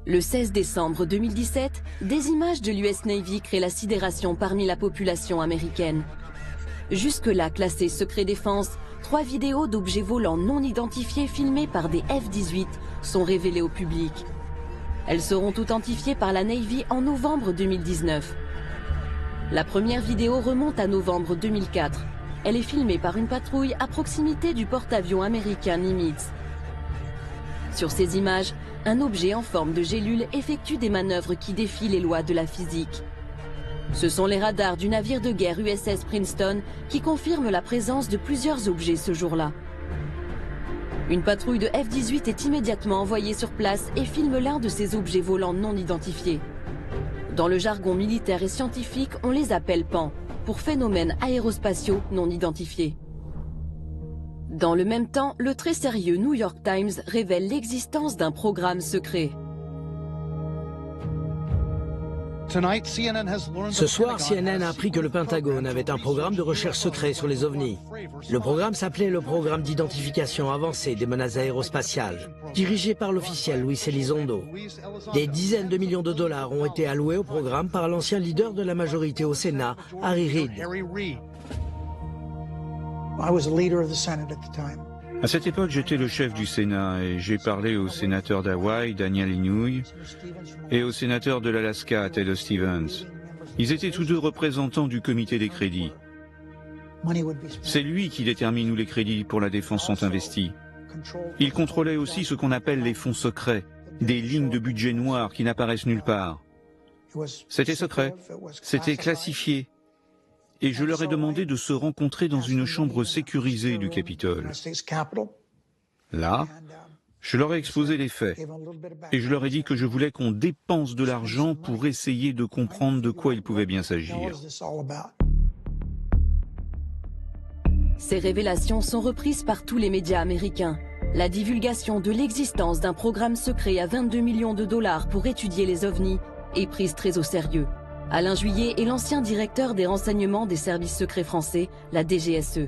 Le 16 décembre 2017, des images de l'US Navy créent la sidération parmi la population américaine. Jusque-là classées secret défense, 3 vidéos d'objets volants non identifiés filmés par des F-18 sont révélées au public. Elles seront authentifiées par la Navy en novembre 2019. La première vidéo remonte à novembre 2004. Elle est filmée par une patrouille à proximité du porte-avions américain Nimitz. Sur ces images, un objet en forme de gélule effectue des manœuvres qui défient les lois de la physique. Ce sont les radars du navire de guerre USS Princeton qui confirment la présence de plusieurs objets ce jour-là. Une patrouille de F-18 est immédiatement envoyée sur place et filme l'un de ces objets volants non identifiés. Dans le jargon militaire et scientifique, on les appelle PAN, pour phénomènes aérospatiaux non identifiés. Dans le même temps, le très sérieux New York Times révèle l'existence d'un programme secret. Ce soir, CNN a appris que le Pentagone avait un programme de recherche secret sur les ovnis. Le programme s'appelait le Programme d'identification avancée des menaces aérospatiales, dirigé par l'officiel Luis Elizondo. Des dizaines de millions de dollars ont été alloués au programme par l'ancien leader de la majorité au Sénat, Harry Reid. À cette époque, j'étais le chef du Sénat et j'ai parlé au sénateur d'Hawaï, Daniel Inouye, et au sénateur de l'Alaska, Ted Stevens. Ils étaient tous deux représentants du comité des crédits. C'est lui qui détermine où les crédits pour la défense sont investis. Il contrôlait aussi ce qu'on appelle les fonds secrets, des lignes de budget noires qui n'apparaissent nulle part. C'était secret, c'était classifié. Et je leur ai demandé de se rencontrer dans une chambre sécurisée du Capitole. Là, je leur ai exposé les faits. Et je leur ai dit que je voulais qu'on dépense de l'argent pour essayer de comprendre de quoi il pouvait bien s'agir. Ces révélations sont reprises par tous les médias américains. La divulgation de l'existence d'un programme secret à 22 millions de dollars pour étudier les ovnis est prise très au sérieux. Alain Juillet est l'ancien directeur des renseignements des services secrets français, la DGSE.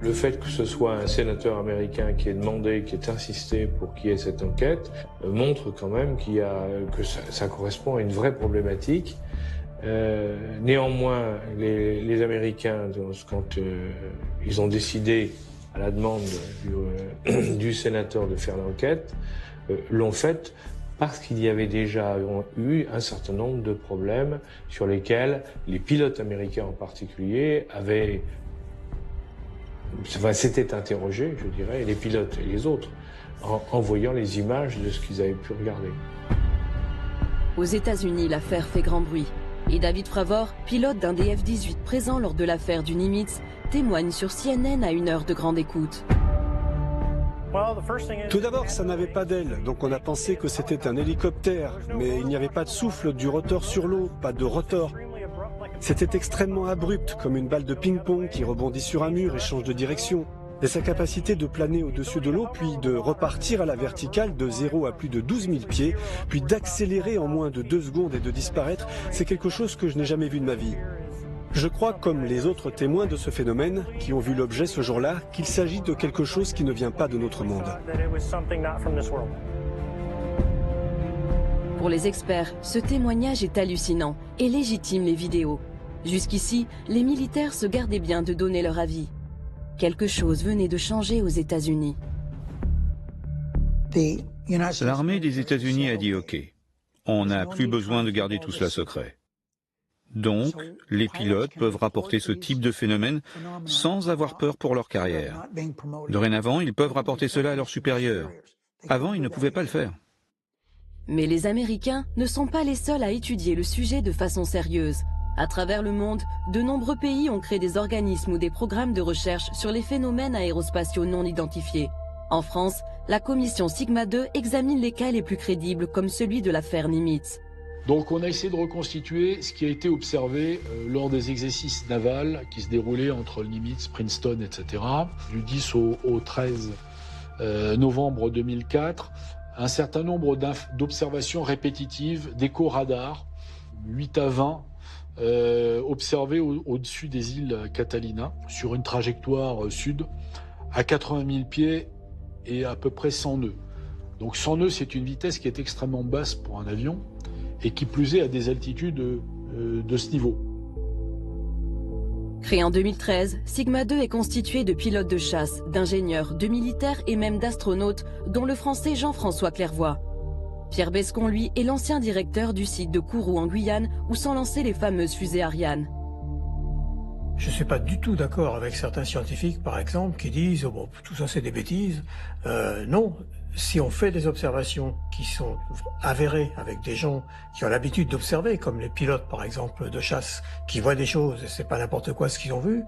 Le fait que ce soit un sénateur américain qui ait demandé, qui ait insisté pour qu'il y ait cette enquête, montre quand même que ça correspond à une vraie problématique. Néanmoins, les Américains, quand ils ont décidé, à la demande du sénateur de faire l'enquête, l'ont faite parce qu'il y avait déjà eu un certain nombre de problèmes sur lesquels les pilotes américains en particulier s'étaient interrogés, je dirais, et les pilotes et les autres, en voyant les images de ce qu'ils avaient pu regarder. Aux États-Unis, l'affaire fait grand bruit. Et David Fravor, pilote d'un des F-18 présent lors de l'affaire du Nimitz, témoigne sur CNN à une heure de grande écoute. Tout d'abord, ça n'avait pas d'aile, donc on a pensé que c'était un hélicoptère, mais il n'y avait pas de souffle du rotor sur l'eau, pas de rotor. C'était extrêmement abrupt, comme une balle de ping-pong qui rebondit sur un mur et change de direction. Et sa capacité de planer au-dessus de l'eau, puis de repartir à la verticale de 0 à plus de 12 000 pieds, puis d'accélérer en moins de 2 secondes et de disparaître, c'est quelque chose que je n'ai jamais vu de ma vie. Je crois, comme les autres témoins de ce phénomène, qui ont vu l'objet ce jour-là, qu'il s'agit de quelque chose qui ne vient pas de notre monde. Pour les experts, ce témoignage est hallucinant et légitime les vidéos. Jusqu'ici, les militaires se gardaient bien de donner leur avis. Quelque chose venait de changer aux États-Unis. L'armée des États-Unis a dit OK, on n'a plus besoin de garder tout cela secret. Donc, les pilotes peuvent rapporter ce type de phénomène sans avoir peur pour leur carrière. Dorénavant, ils peuvent rapporter cela à leurs supérieurs. Avant, ils ne pouvaient pas le faire. Mais les Américains ne sont pas les seuls à étudier le sujet de façon sérieuse. À travers le monde, de nombreux pays ont créé des organismes ou des programmes de recherche sur les phénomènes aérospatiaux non identifiés. En France, la commission Sigma 2 examine les cas les plus crédibles comme celui de l'affaire Nimitz. Donc on a essayé de reconstituer ce qui a été observé lors des exercices navals qui se déroulaient entre le Nimitz, Princeton, etc. Du 10 au 13 novembre 2004, un certain nombre d'observations répétitives d'écho-radars, 8 à 20, observés au-dessus des îles Catalina, sur une trajectoire sud, à 80 000 pieds et à peu près 100 nœuds. Donc 100 nœuds, c'est une vitesse qui est extrêmement basse pour un avion et qui plus est à des altitudes de ce niveau. Créé en 2013, Sigma 2 est constitué de pilotes de chasse, d'ingénieurs, de militaires et même d'astronautes, dont le français Jean-François Clairvoy. Pierre Bescon, lui, est l'ancien directeur du site de Kourou en Guyane, où sont lancées les fameuses fusées Ariane. Je ne suis pas du tout d'accord avec certains scientifiques, par exemple, qui disent « oh bon, tout ça c'est des bêtises ». Non, si on fait des observations qui sont avérées avec des gens qui ont l'habitude d'observer, comme les pilotes par exemple de chasse, qui voient des choses et c'est pas n'importe quoi ce qu'ils ont vu,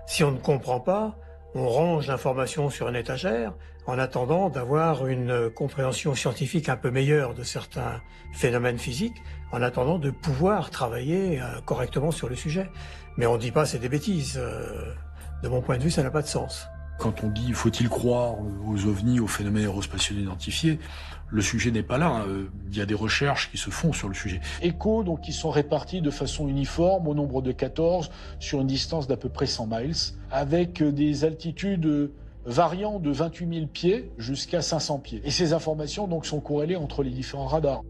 si on ne comprend pas, on range l'information sur une étagère en attendant d'avoir une compréhension scientifique un peu meilleure de certains phénomènes physiques, en attendant de pouvoir travailler correctement sur le sujet. Mais on ne dit pas c'est des bêtises. De mon point de vue, ça n'a pas de sens. Quand on dit faut-il croire aux ovnis, aux phénomènes aérospatiaux identifiés, le sujet n'est pas là. Il y a des recherches qui se font sur le sujet. ECHO, donc, qui sont répartis de façon uniforme au nombre de 14 sur une distance d'à peu près 100 miles, avec des altitudes variant de 28 000 pieds jusqu'à 500 pieds. Et ces informations donc sont corrélées entre les différents radars.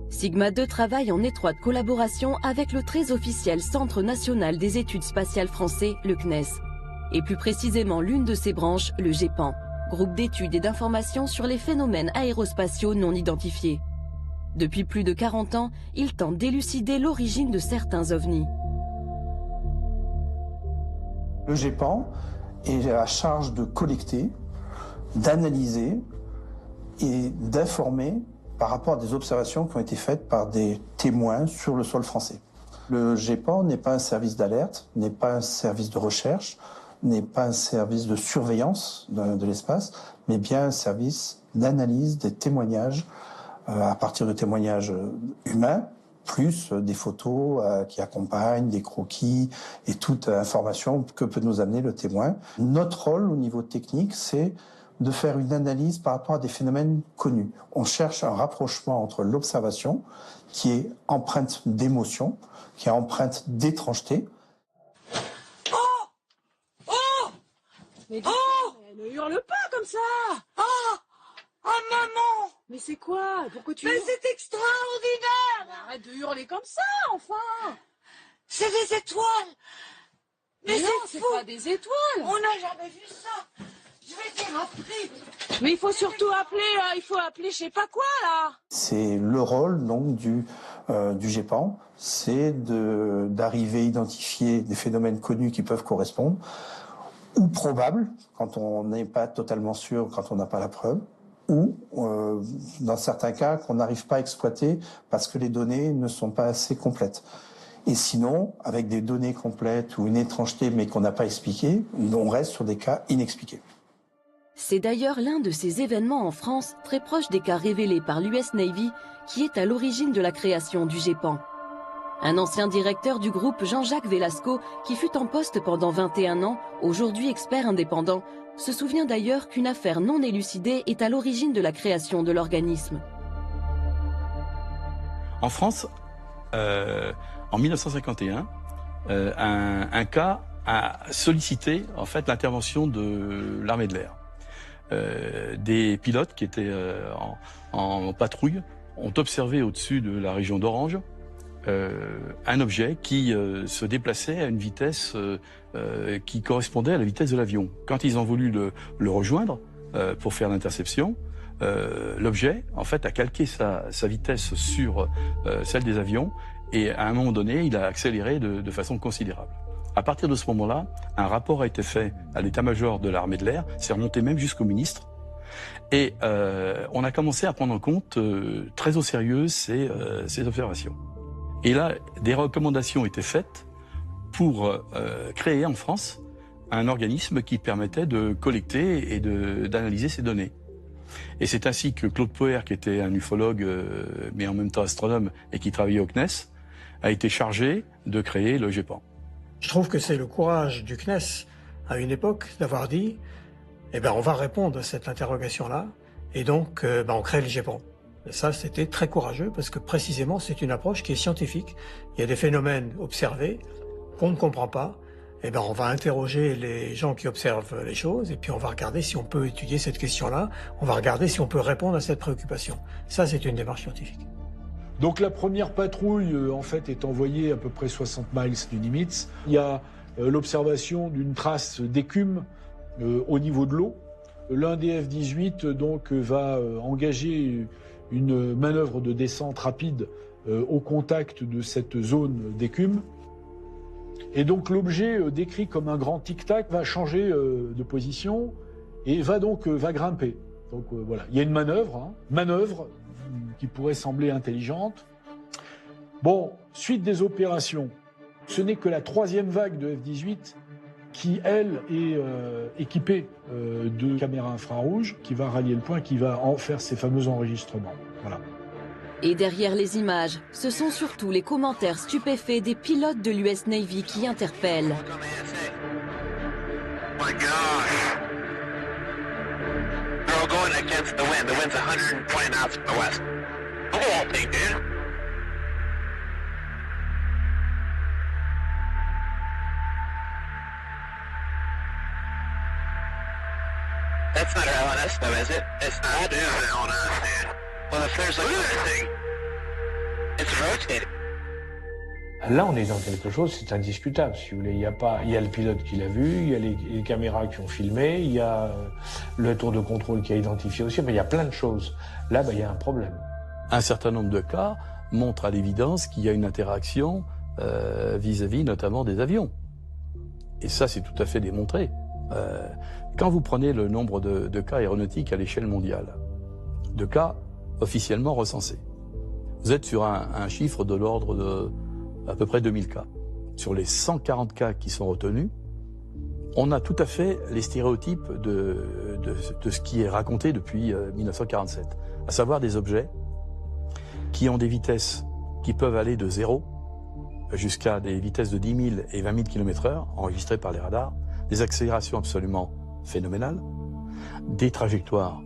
Sigma 2 travaille en étroite collaboration avec le très officiel Centre national des études spatiales français, le CNES. Et plus précisément l'une de ses branches, le GEPAN, groupe d'études et d'informations sur les phénomènes aérospatiaux non identifiés. Depuis plus de 40 ans, il tente d'élucider l'origine de certains ovnis. Le GEPAN est à charge de collecter, d'analyser et d'informer par rapport à des observations qui ont été faites par des témoins sur le sol français. Le GEPAN n'est pas un service d'alerte, n'est pas un service de recherche, n'est pas un service de surveillance de l'espace, mais bien un service d'analyse des témoignages à partir de témoignages humains, plus des photos qui accompagnent, des croquis et toute information que peut nous amener le témoin. Notre rôle au niveau technique, c'est de faire une analyse par rapport à des phénomènes connus. On cherche un rapprochement entre l'observation, qui est empreinte d'émotion, qui est empreinte d'étrangeté. Mais ne hurle pas comme ça. Oh maman. Mais c'est quoi? Pourquoi tu hurles? Mais c'est extraordinaire. Arrête de hurler comme ça, enfin. C'est des étoiles. Mais non, c'est pas des étoiles. On n'a jamais vu ça. Je vais dire après. Mais il faut surtout appeler, je sais pas quoi là. C'est le rôle donc du GEPAN, c'est d'arriver à identifier des phénomènes connus qui peuvent correspondre, ou probables, quand on n'est pas totalement sûr, quand on n'a pas la preuve, ou dans certains cas qu'on n'arrive pas à exploiter parce que les données ne sont pas assez complètes. Et sinon, avec des données complètes ou une étrangeté mais qu'on n'a pas expliquée, on reste sur des cas inexpliqués. C'est d'ailleurs l'un de ces événements en France, très proche des cas révélés par l'US Navy, qui est à l'origine de la création du GEPAN. Un ancien directeur du groupe, Jean-Jacques Velasco, qui fut en poste pendant 21 ans, aujourd'hui expert indépendant, se souvient d'ailleurs qu'une affaire non élucidée est à l'origine de la création de l'organisme. En France, en 1951, un cas a sollicité en fait l'intervention de l'armée de l'air. Des pilotes qui étaient en patrouille ont observé au-dessus de la région d'Orange un objet qui se déplaçait à une vitesse qui correspondait à la vitesse de l'avion. Quand ils ont voulu le rejoindre pour faire l'interception, l'objet en fait a calqué sa vitesse sur celle des avions et à un moment donné il a accéléré de façon considérable. À partir de ce moment-là, un rapport a été fait à l'état-major de l'armée de l'air, c'est remonté même jusqu'au ministre, et on a commencé à prendre en compte très au sérieux ces observations. Et là, des recommandations étaient faites pour créer en France un organisme qui permettait de collecter et d'analyser ces données. Et c'est ainsi que Claude Poher, qui était un ufologue, mais en même temps astronome, et qui travaillait au CNES, a été chargé de créer le GEPAN. Je trouve que c'est le courage du CNES, à une époque, d'avoir dit « Eh ben, on va répondre à cette interrogation-là, et donc on crée le GEPAN ». Et ça, c'était très courageux, parce que précisément, c'est une approche qui est scientifique. Il y a des phénomènes observés qu'on ne comprend pas, eh ben, on va interroger les gens qui observent les choses et puis on va regarder si on peut étudier cette question-là, on va regarder si on peut répondre à cette préoccupation. Ça, c'est une démarche scientifique. Donc la première patrouille, en fait, est envoyée à peu près 60 miles du Nimitz. Il y a l'observation d'une trace d'écume au niveau de l'eau. L'un des F-18 donc va engager une manœuvre de descente rapide au contact de cette zone d'écume. Et donc l'objet décrit comme un grand tic-tac va changer de position et va grimper. Donc voilà, il y a une manœuvre qui pourrait sembler intelligente. Bon, suite des opérations, ce n'est que la troisième vague de F-18 qui, elle, est équipée de caméras infrarouges, qui va rallier le point, qui va en faire ces fameux enregistrements. Voilà. Et derrière les images, ce sont surtout les commentaires stupéfaits des pilotes de l'US Navy qui interpellent. Going against the wind. The wind's 120 knots from the west. Look at that thing, dude. That's not our LNS though, is it? It's not. It is an LNS, dude. Well, if there's like a thing, it's rotating. Là, on est dans quelque chose, c'est indiscutable, si vous voulez. Il y a le pilote qui l'a vu, il y a les caméras qui ont filmé, il y a le tour de contrôle qui a identifié aussi, mais il y a plein de choses. Là, il y a un problème. Un certain nombre de cas montrent à l'évidence qu'il y a une interaction vis-à-vis notamment des avions. Et ça, c'est tout à fait démontré. Quand vous prenez le nombre de cas aéronautiques à l'échelle mondiale, de cas officiellement recensés, vous êtes sur un chiffre de l'ordre de à peu près 2000 cas. Sur les 140 cas qui sont retenus, on a tout à fait les stéréotypes de ce qui est raconté depuis 1947, à savoir des objets qui ont des vitesses qui peuvent aller de 0 jusqu'à des vitesses de 10 000 et 20 000 km/h enregistrées par les radars, des accélérations absolument phénoménales, des trajectoires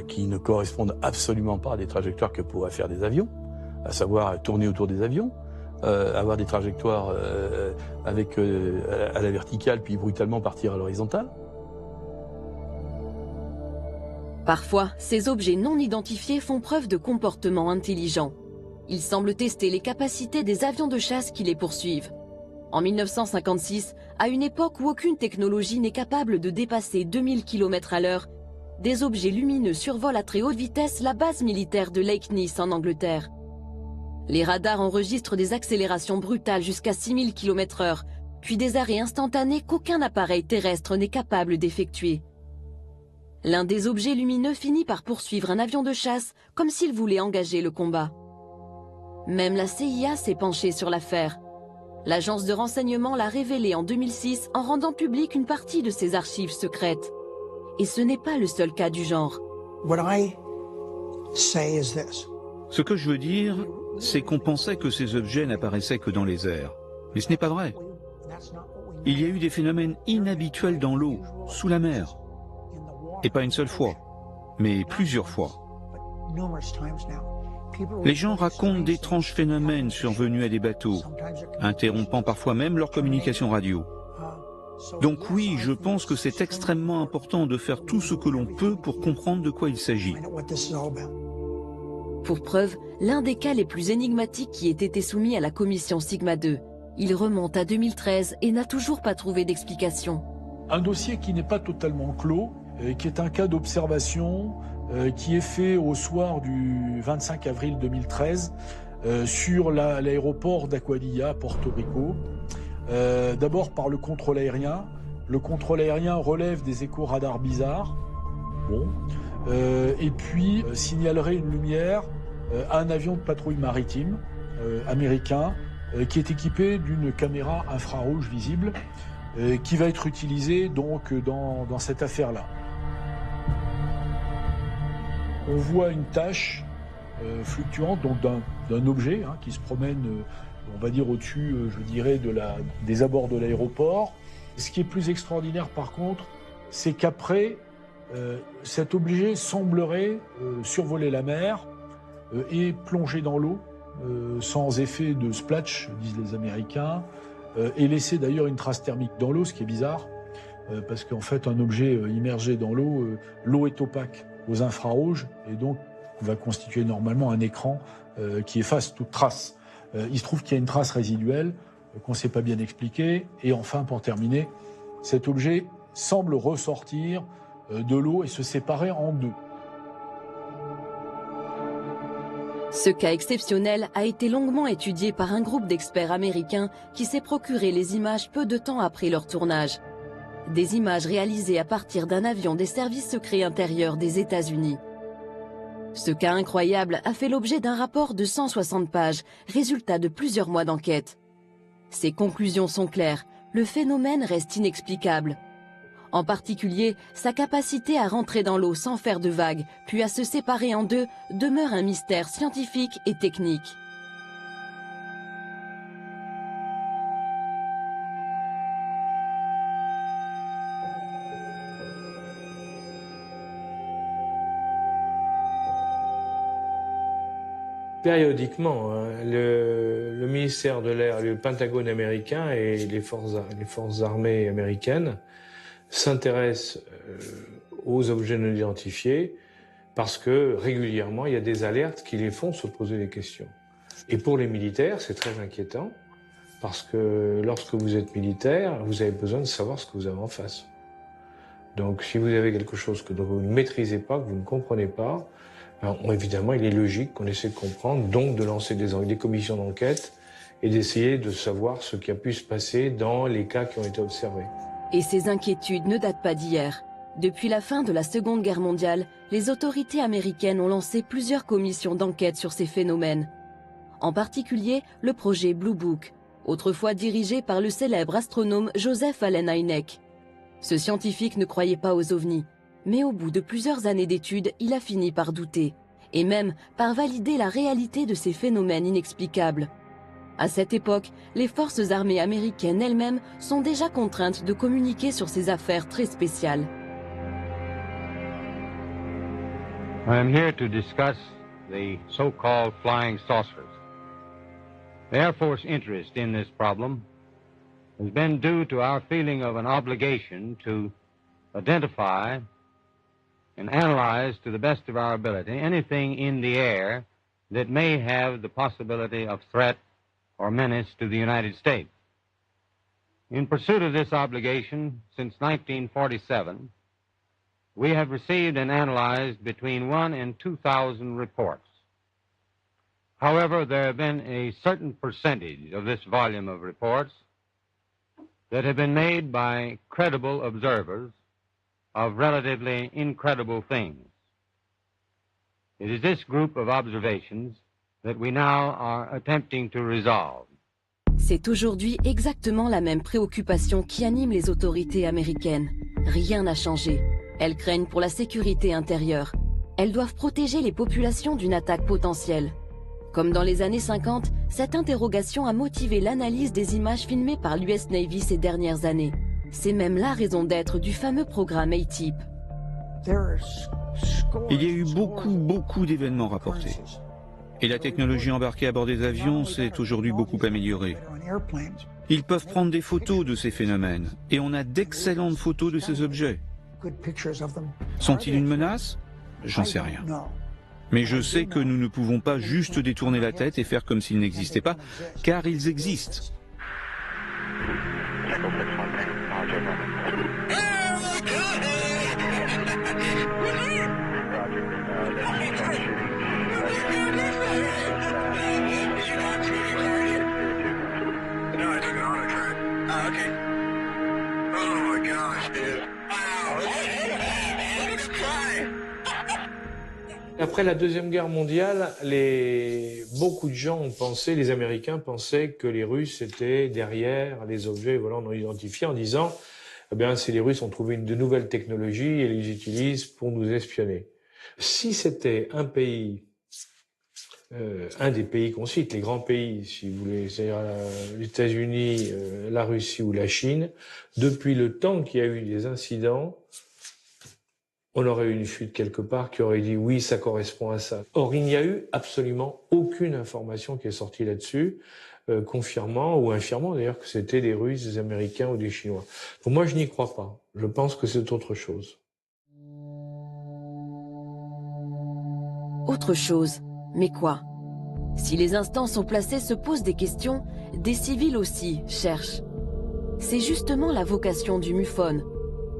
qui ne correspondent absolument pas à des trajectoires que pourraient faire des avions, à savoir tourner autour des avions, avoir des trajectoires avec à la verticale puis brutalement partir à l'horizontale. Parfois, ces objets non identifiés font preuve de comportements intelligents. Ils semblent tester les capacités des avions de chasse qui les poursuivent. En 1956, à une époque où aucune technologie n'est capable de dépasser 2000 km/h, des objets lumineux survolent à très haute vitesse la base militaire de Lake Nice en Angleterre. Les radars enregistrent des accélérations brutales jusqu'à 6000 km/h, puis des arrêts instantanés qu'aucun appareil terrestre n'est capable d'effectuer. L'un des objets lumineux finit par poursuivre un avion de chasse comme s'il voulait engager le combat. Même la CIA s'est penchée sur l'affaire. L'agence de renseignement l'a révélé en 2006 en rendant publique une partie de ses archives secrètes. Et ce n'est pas le seul cas du genre. Ce que je veux dire, c'est qu'on pensait que ces objets n'apparaissaient que dans les airs. Mais ce n'est pas vrai. Il y a eu des phénomènes inhabituels dans l'eau, sous la mer. Et pas une seule fois, mais plusieurs fois. Les gens racontent d'étranges phénomènes survenus à des bateaux, interrompant parfois même leur communication radio. Donc oui, je pense que c'est extrêmement important de faire tout ce que l'on peut pour comprendre de quoi il s'agit. Pour preuve, l'un des cas les plus énigmatiques qui ait été soumis à la commission Sigma 2. Il remonte à 2013 et n'a toujours pas trouvé d'explication. Un dossier qui n'est pas totalement clos, qui est un cas d'observation qui est fait au soir du 25 avril 2013 sur l'aéroport d'Aguadilla, Porto Rico. D'abord par le contrôle aérien. Le contrôle aérien relève des échos radars bizarres. Bon. Et puis signalerait une lumière à un avion de patrouille maritime américain qui est équipé d'une caméra infrarouge visible qui va être utilisée donc dans cette affaire-là. On voit une tache fluctuante donc d'un objet qui se promène, on va dire au-dessus, je dirais, des abords de l'aéroport. Ce qui est plus extraordinaire par contre, c'est qu'après, cet objet semblerait survoler la mer et plonger dans l'eau sans effet de splash, disent les Américains, et laisser d'ailleurs une trace thermique dans l'eau, ce qui est bizarre, parce qu'en fait, un objet immergé dans l'eau, l'eau est opaque aux infrarouges, et donc va constituer normalement un écran qui efface toute trace. Il se trouve qu'il y a une trace résiduelle qu'on ne sait pas bien expliquer, et enfin, pour terminer, cet objet semble ressortir de l'eau et se séparer en deux. Ce cas exceptionnel a été longuement étudié par un groupe d'experts américains qui s'est procuré les images peu de temps après leur tournage. Des images réalisées à partir d'un avion des services secrets intérieurs des États-Unis. Ce cas incroyable a fait l'objet d'un rapport de 160 pages, résultat de plusieurs mois d'enquête. Ses conclusions sont claires, le phénomène reste inexplicable. En particulier, sa capacité à rentrer dans l'eau sans faire de vagues, puis à se séparer en deux, demeure un mystère scientifique et technique. Périodiquement, hein, le ministère de l'Air, le Pentagone américain et les forces armées américaines s'intéressent aux objets non identifiés parce que régulièrement, il y a des alertes qui les font se poser des questions. Et pour les militaires, c'est très inquiétant parce que lorsque vous êtes militaire, vous avez besoin de savoir ce que vous avez en face. Donc si vous avez quelque chose que vous ne maîtrisez pas, que vous ne comprenez pas, alors, évidemment, il est logique qu'on essaie de comprendre, donc de lancer des commissions d'enquête et d'essayer de savoir ce qui a pu se passer dans les cas qui ont été observés. Et ces inquiétudes ne datent pas d'hier. Depuis la fin de la Seconde Guerre mondiale, les autorités américaines ont lancé plusieurs commissions d'enquête sur ces phénomènes. En particulier, le projet Blue Book, autrefois dirigé par le célèbre astronome Joseph Allen Hynek. Ce scientifique ne croyait pas aux ovnis. Mais au bout de plusieurs années d'études, il a fini par douter, et même par valider la réalité de ces phénomènes inexplicables. À cette époque, les forces armées américaines elles-mêmes sont déjà contraintes de communiquer sur ces affaires très spéciales. I am here to discuss the so-called flying saucers. The Air Force interest in this problem has been due to our feeling of an obligation to identify and analyze to the best of our ability anything in the air that may have the possibility of threat or menace to the United States. In pursuit of this obligation, since 1947, we have received and analyzed between 1,000 and 2,000 reports. However, there have been a certain percentage of this volume of reports that have been made by credible observers of relatively incredible things. It is this group of observations that we now are attempting to resolve. C'est aujourd'hui exactement la même préoccupation qui anime les autorités américaines. Rien n'a changé. Elles craignent pour la sécurité intérieure. Elles doivent protéger les populations d'une attaque potentielle. Comme dans les années 50, cette interrogation a motivé l'analyse des images filmées par l'US Navy ces dernières années. C'est même la raison d'être du fameux programme A-Type. Il y a eu beaucoup d'événements rapportés. Et la technologie embarquée à bord des avions s'est aujourd'hui beaucoup améliorée. Ils peuvent prendre des photos de ces phénomènes, et on a d'excellentes photos de ces objets. Sont-ils une menace? J'en sais rien. Mais je sais que nous ne pouvons pas juste détourner la tête et faire comme s'ils n'existaient pas, car ils existent. Après la Deuxième Guerre mondiale, beaucoup de gens ont pensé, les Américains pensaient que les Russes étaient derrière les objets volants non identifiés en disant eh bien, si les Russes ont trouvé de nouvelles technologies et les utilisent pour nous espionner. Si c'était un pays, un des pays qu'on cite, les grands pays, si vous voulez, c'est-à-dire les États-Unis, la Russie ou la Chine, depuis le temps qu'il y a eu des incidents, on aurait eu une fuite quelque part qui aurait dit oui, ça correspond à ça. Or, il n'y a eu absolument aucune information qui est sortie là-dessus. confirmant ou infirmant d'ailleurs que c'était des Russes, des Américains ou des Chinois. Donc moi, je n'y crois pas. Je pense que c'est autre chose. Autre chose, mais quoi? Si les instances au placé se posent des questions, des civils aussi cherchent. C'est justement la vocation du MUFON.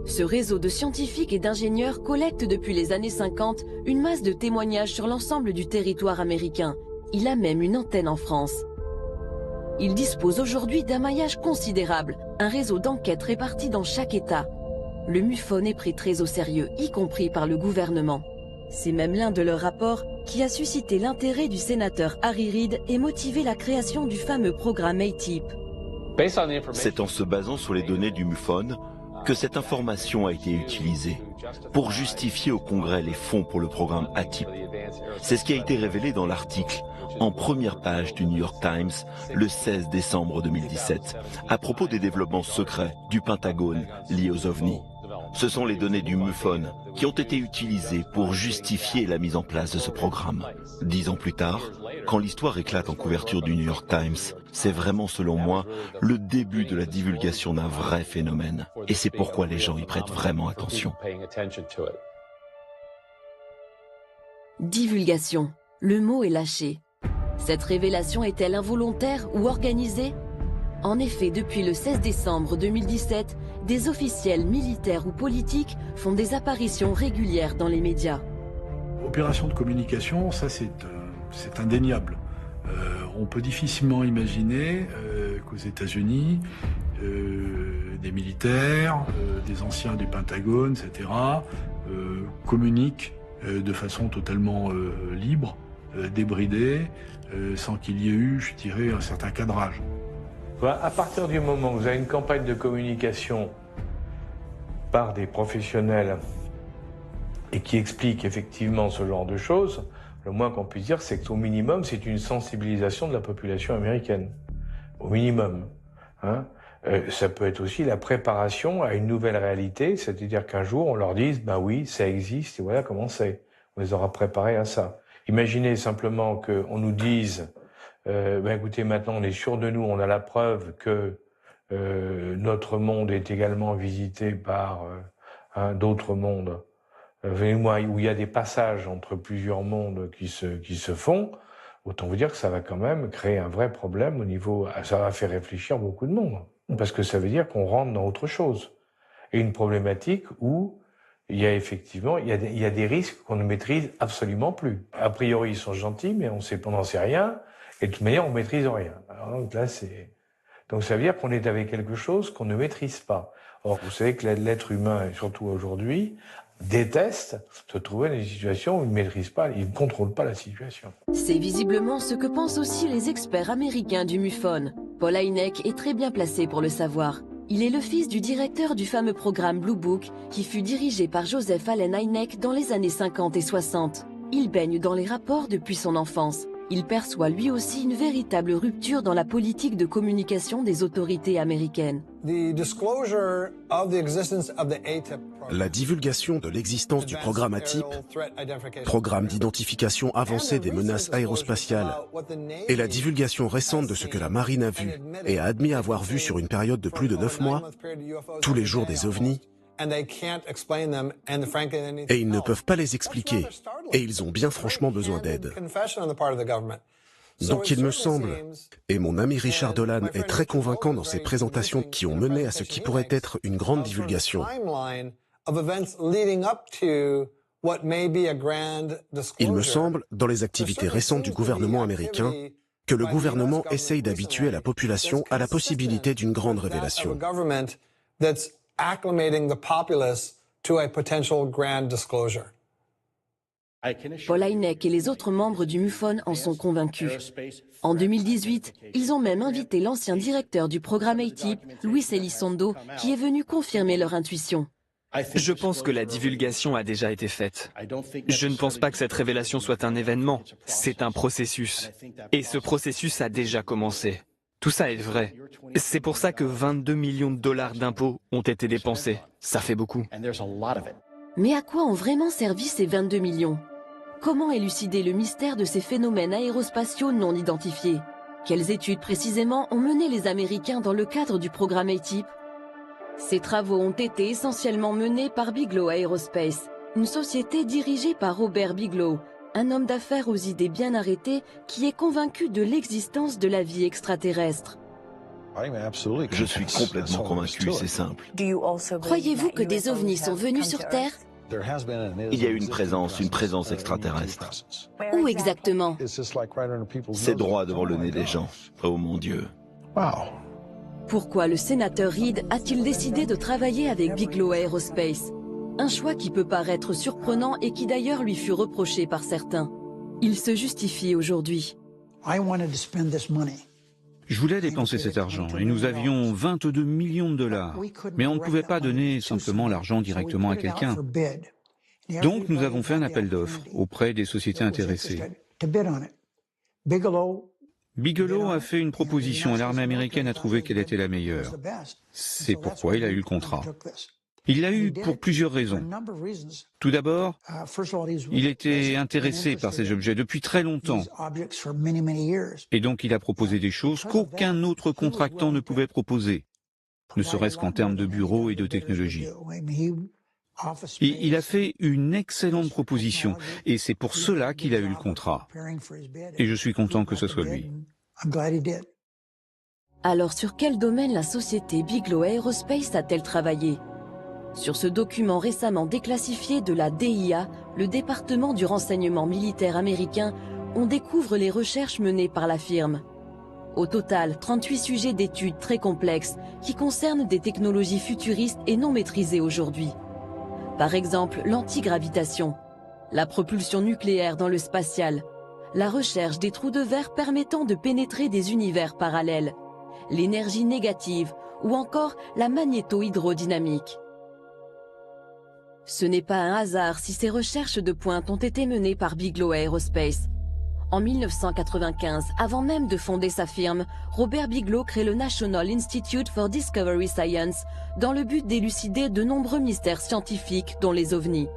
Ce réseau de scientifiques et d'ingénieurs collecte depuis les années 50 une masse de témoignages sur l'ensemble du territoire américain. Il a même une antenne en France. Il dispose aujourd'hui d'un maillage considérable, un réseau d'enquêtes réparti dans chaque État. Le MUFON est pris très au sérieux, y compris par le gouvernement. C'est même l'un de leurs rapports qui a suscité l'intérêt du sénateur Harry Reid et motivé la création du fameux programme ATIP. C'est en se basant sur les données du MUFON que cette information a été utilisée pour justifier au Congrès les fonds pour le programme ATIP. C'est ce qui a été révélé dans l'article en première page du New York Times le 16 décembre 2017 à propos des développements secrets du Pentagone liés aux ovnis. Ce sont les données du MUFON qui ont été utilisées pour justifier la mise en place de ce programme. 10 ans plus tard, quand l'histoire éclate en couverture du New York Times, c'est vraiment, selon moi, le début de la divulgation d'un vrai phénomène. Et c'est pourquoi les gens y prêtent vraiment attention. Divulgation. Le mot est lâché. Cette révélation est-elle involontaire ou organisée? En effet, depuis le 16 décembre 2017, des officiels militaires ou politiques font des apparitions régulières dans les médias. Opération de communication, ça c'est indéniable. On peut difficilement imaginer qu'aux États-Unis, des militaires, des anciens du Pentagone, etc., communiquent de façon totalement libre, débridée, sans qu'il y ait eu, je dirais, un certain cadrage. À partir du moment où vous avez une campagne de communication par des professionnels et qui explique effectivement ce genre de choses, le moins qu'on puisse dire, c'est qu'au minimum, c'est une sensibilisation de la population américaine. Au minimum. Hein. Ça peut être aussi la préparation à une nouvelle réalité, c'est-à-dire qu'un jour, on leur dise, ben oui, ça existe, et voilà comment c'est. On les aura préparés à ça. Imaginez simplement qu'on nous dise, ben écoutez, maintenant on est sûr de nous, on a la preuve que notre monde est également visité par d'autres mondes, où il y a des passages entre plusieurs mondes qui se font, autant vous dire que ça va quand même créer un vrai problème au niveau... Ça va faire réfléchir beaucoup de monde, parce que ça veut dire qu'on rentre dans autre chose. Et une problématique où il y a effectivement il y a des risques qu'on ne maîtrise absolument plus. A priori, ils sont gentils, mais on n'en sait rien, et de toute manière, on ne maîtrise rien. Alors, donc là, donc ça veut dire qu'on est avec quelque chose qu'on ne maîtrise pas. Or, vous savez que l'être humain, et surtout aujourd'hui, déteste se trouver dans des situations où il ne maîtrise pas, il ne contrôle pas la situation. C'est visiblement ce que pensent aussi les experts américains du MUFON. Paul Hynek est très bien placé pour le savoir. Il est le fils du directeur du fameux programme Blue Book qui fut dirigé par Joseph Allen Hynek dans les années 50 et 60. Il baigne dans les rapports depuis son enfance. Il perçoit lui aussi une véritable rupture dans la politique de communication des autorités américaines. La divulgation de l'existence du programme ATIP, programme d'identification avancée des menaces aérospatiales, et la divulgation récente de ce que la marine a vu et a admis avoir vu sur une période de plus de 9 mois, tous les jours des ovnis, et ils ne peuvent pas les expliquer, et ils ont bien franchement besoin d'aide. Donc il me semble, et mon ami Richard Dolan est très convaincant dans ses présentations qui ont mené à ce qui pourrait être une grande divulgation. Il me semble, dans les activités récentes du gouvernement américain, que le gouvernement essaye d'habituer la population à la possibilité d'une grande révélation. Paul Hynek et les autres membres du MUFON en sont convaincus. En 2018, ils ont même invité l'ancien directeur du programme ATIP, Luis Elizondo, qui est venu confirmer leur intuition. Je pense que la divulgation a déjà été faite. Je ne pense pas que cette révélation soit un événement, c'est un processus. Et ce processus a déjà commencé. Tout ça est vrai. C'est pour ça que 22 millions de dollars d'impôts ont été dépensés. Ça fait beaucoup. Mais à quoi ont vraiment servi ces 22 millions? Comment élucider le mystère de ces phénomènes aérospatiaux non identifiés? Quelles études précisément ont mené les Américains dans le cadre du programme ATIP? Ces travaux ont été essentiellement menés par Bigelow Aerospace, une société dirigée par Robert Bigelow, un homme d'affaires aux idées bien arrêtées qui est convaincu de l'existence de la vie extraterrestre. Je suis complètement convaincu, c'est simple. Croyez-vous que des ovnis sont venus sur Terre? Il y a une présence extraterrestre. Où exactement? C'est droit devant le nez des gens. Oh mon Dieu. Pourquoi le sénateur Reid a-t-il décidé de travailler avec Bigelow Aerospace? Un choix qui peut paraître surprenant et qui d'ailleurs lui fut reproché par certains. Il se justifie aujourd'hui. Je voulais dépenser cet argent et nous avions 22 millions de dollars. Mais on ne pouvait pas donner simplement l'argent directement à quelqu'un. Donc nous avons fait un appel d'offres auprès des sociétés intéressées. Bigelow a fait une proposition et l'armée américaine a trouvé qu'elle était la meilleure. C'est pourquoi il a eu le contrat. Il l'a eu pour plusieurs raisons. Tout d'abord, il était intéressé par ces objets depuis très longtemps. Et donc il a proposé des choses qu'aucun autre contractant ne pouvait proposer, ne serait-ce qu'en termes de bureaux et de technologie. Et il a fait une excellente proposition, et c'est pour cela qu'il a eu le contrat. Et je suis content que ce soit lui. Alors sur quel domaine la société Bigelow Aerospace a-t-elle travaillé? Sur ce document récemment déclassifié de la DIA, le département du renseignement militaire américain, on découvre les recherches menées par la firme. Au total, 38 sujets d'études très complexes qui concernent des technologies futuristes et non maîtrisées aujourd'hui. Par exemple, l'antigravitation, la propulsion nucléaire dans le spatial, la recherche des trous de verre permettant de pénétrer des univers parallèles, l'énergie négative ou encore la magnéto-hydrodynamique. Ce n'est pas un hasard si ces recherches de pointe ont été menées par Bigelow Aerospace. En 1995, avant même de fonder sa firme, Robert Bigelow crée le National Institute for Discovery Science dans le but d'élucider de nombreux mystères scientifiques, dont les ovnis.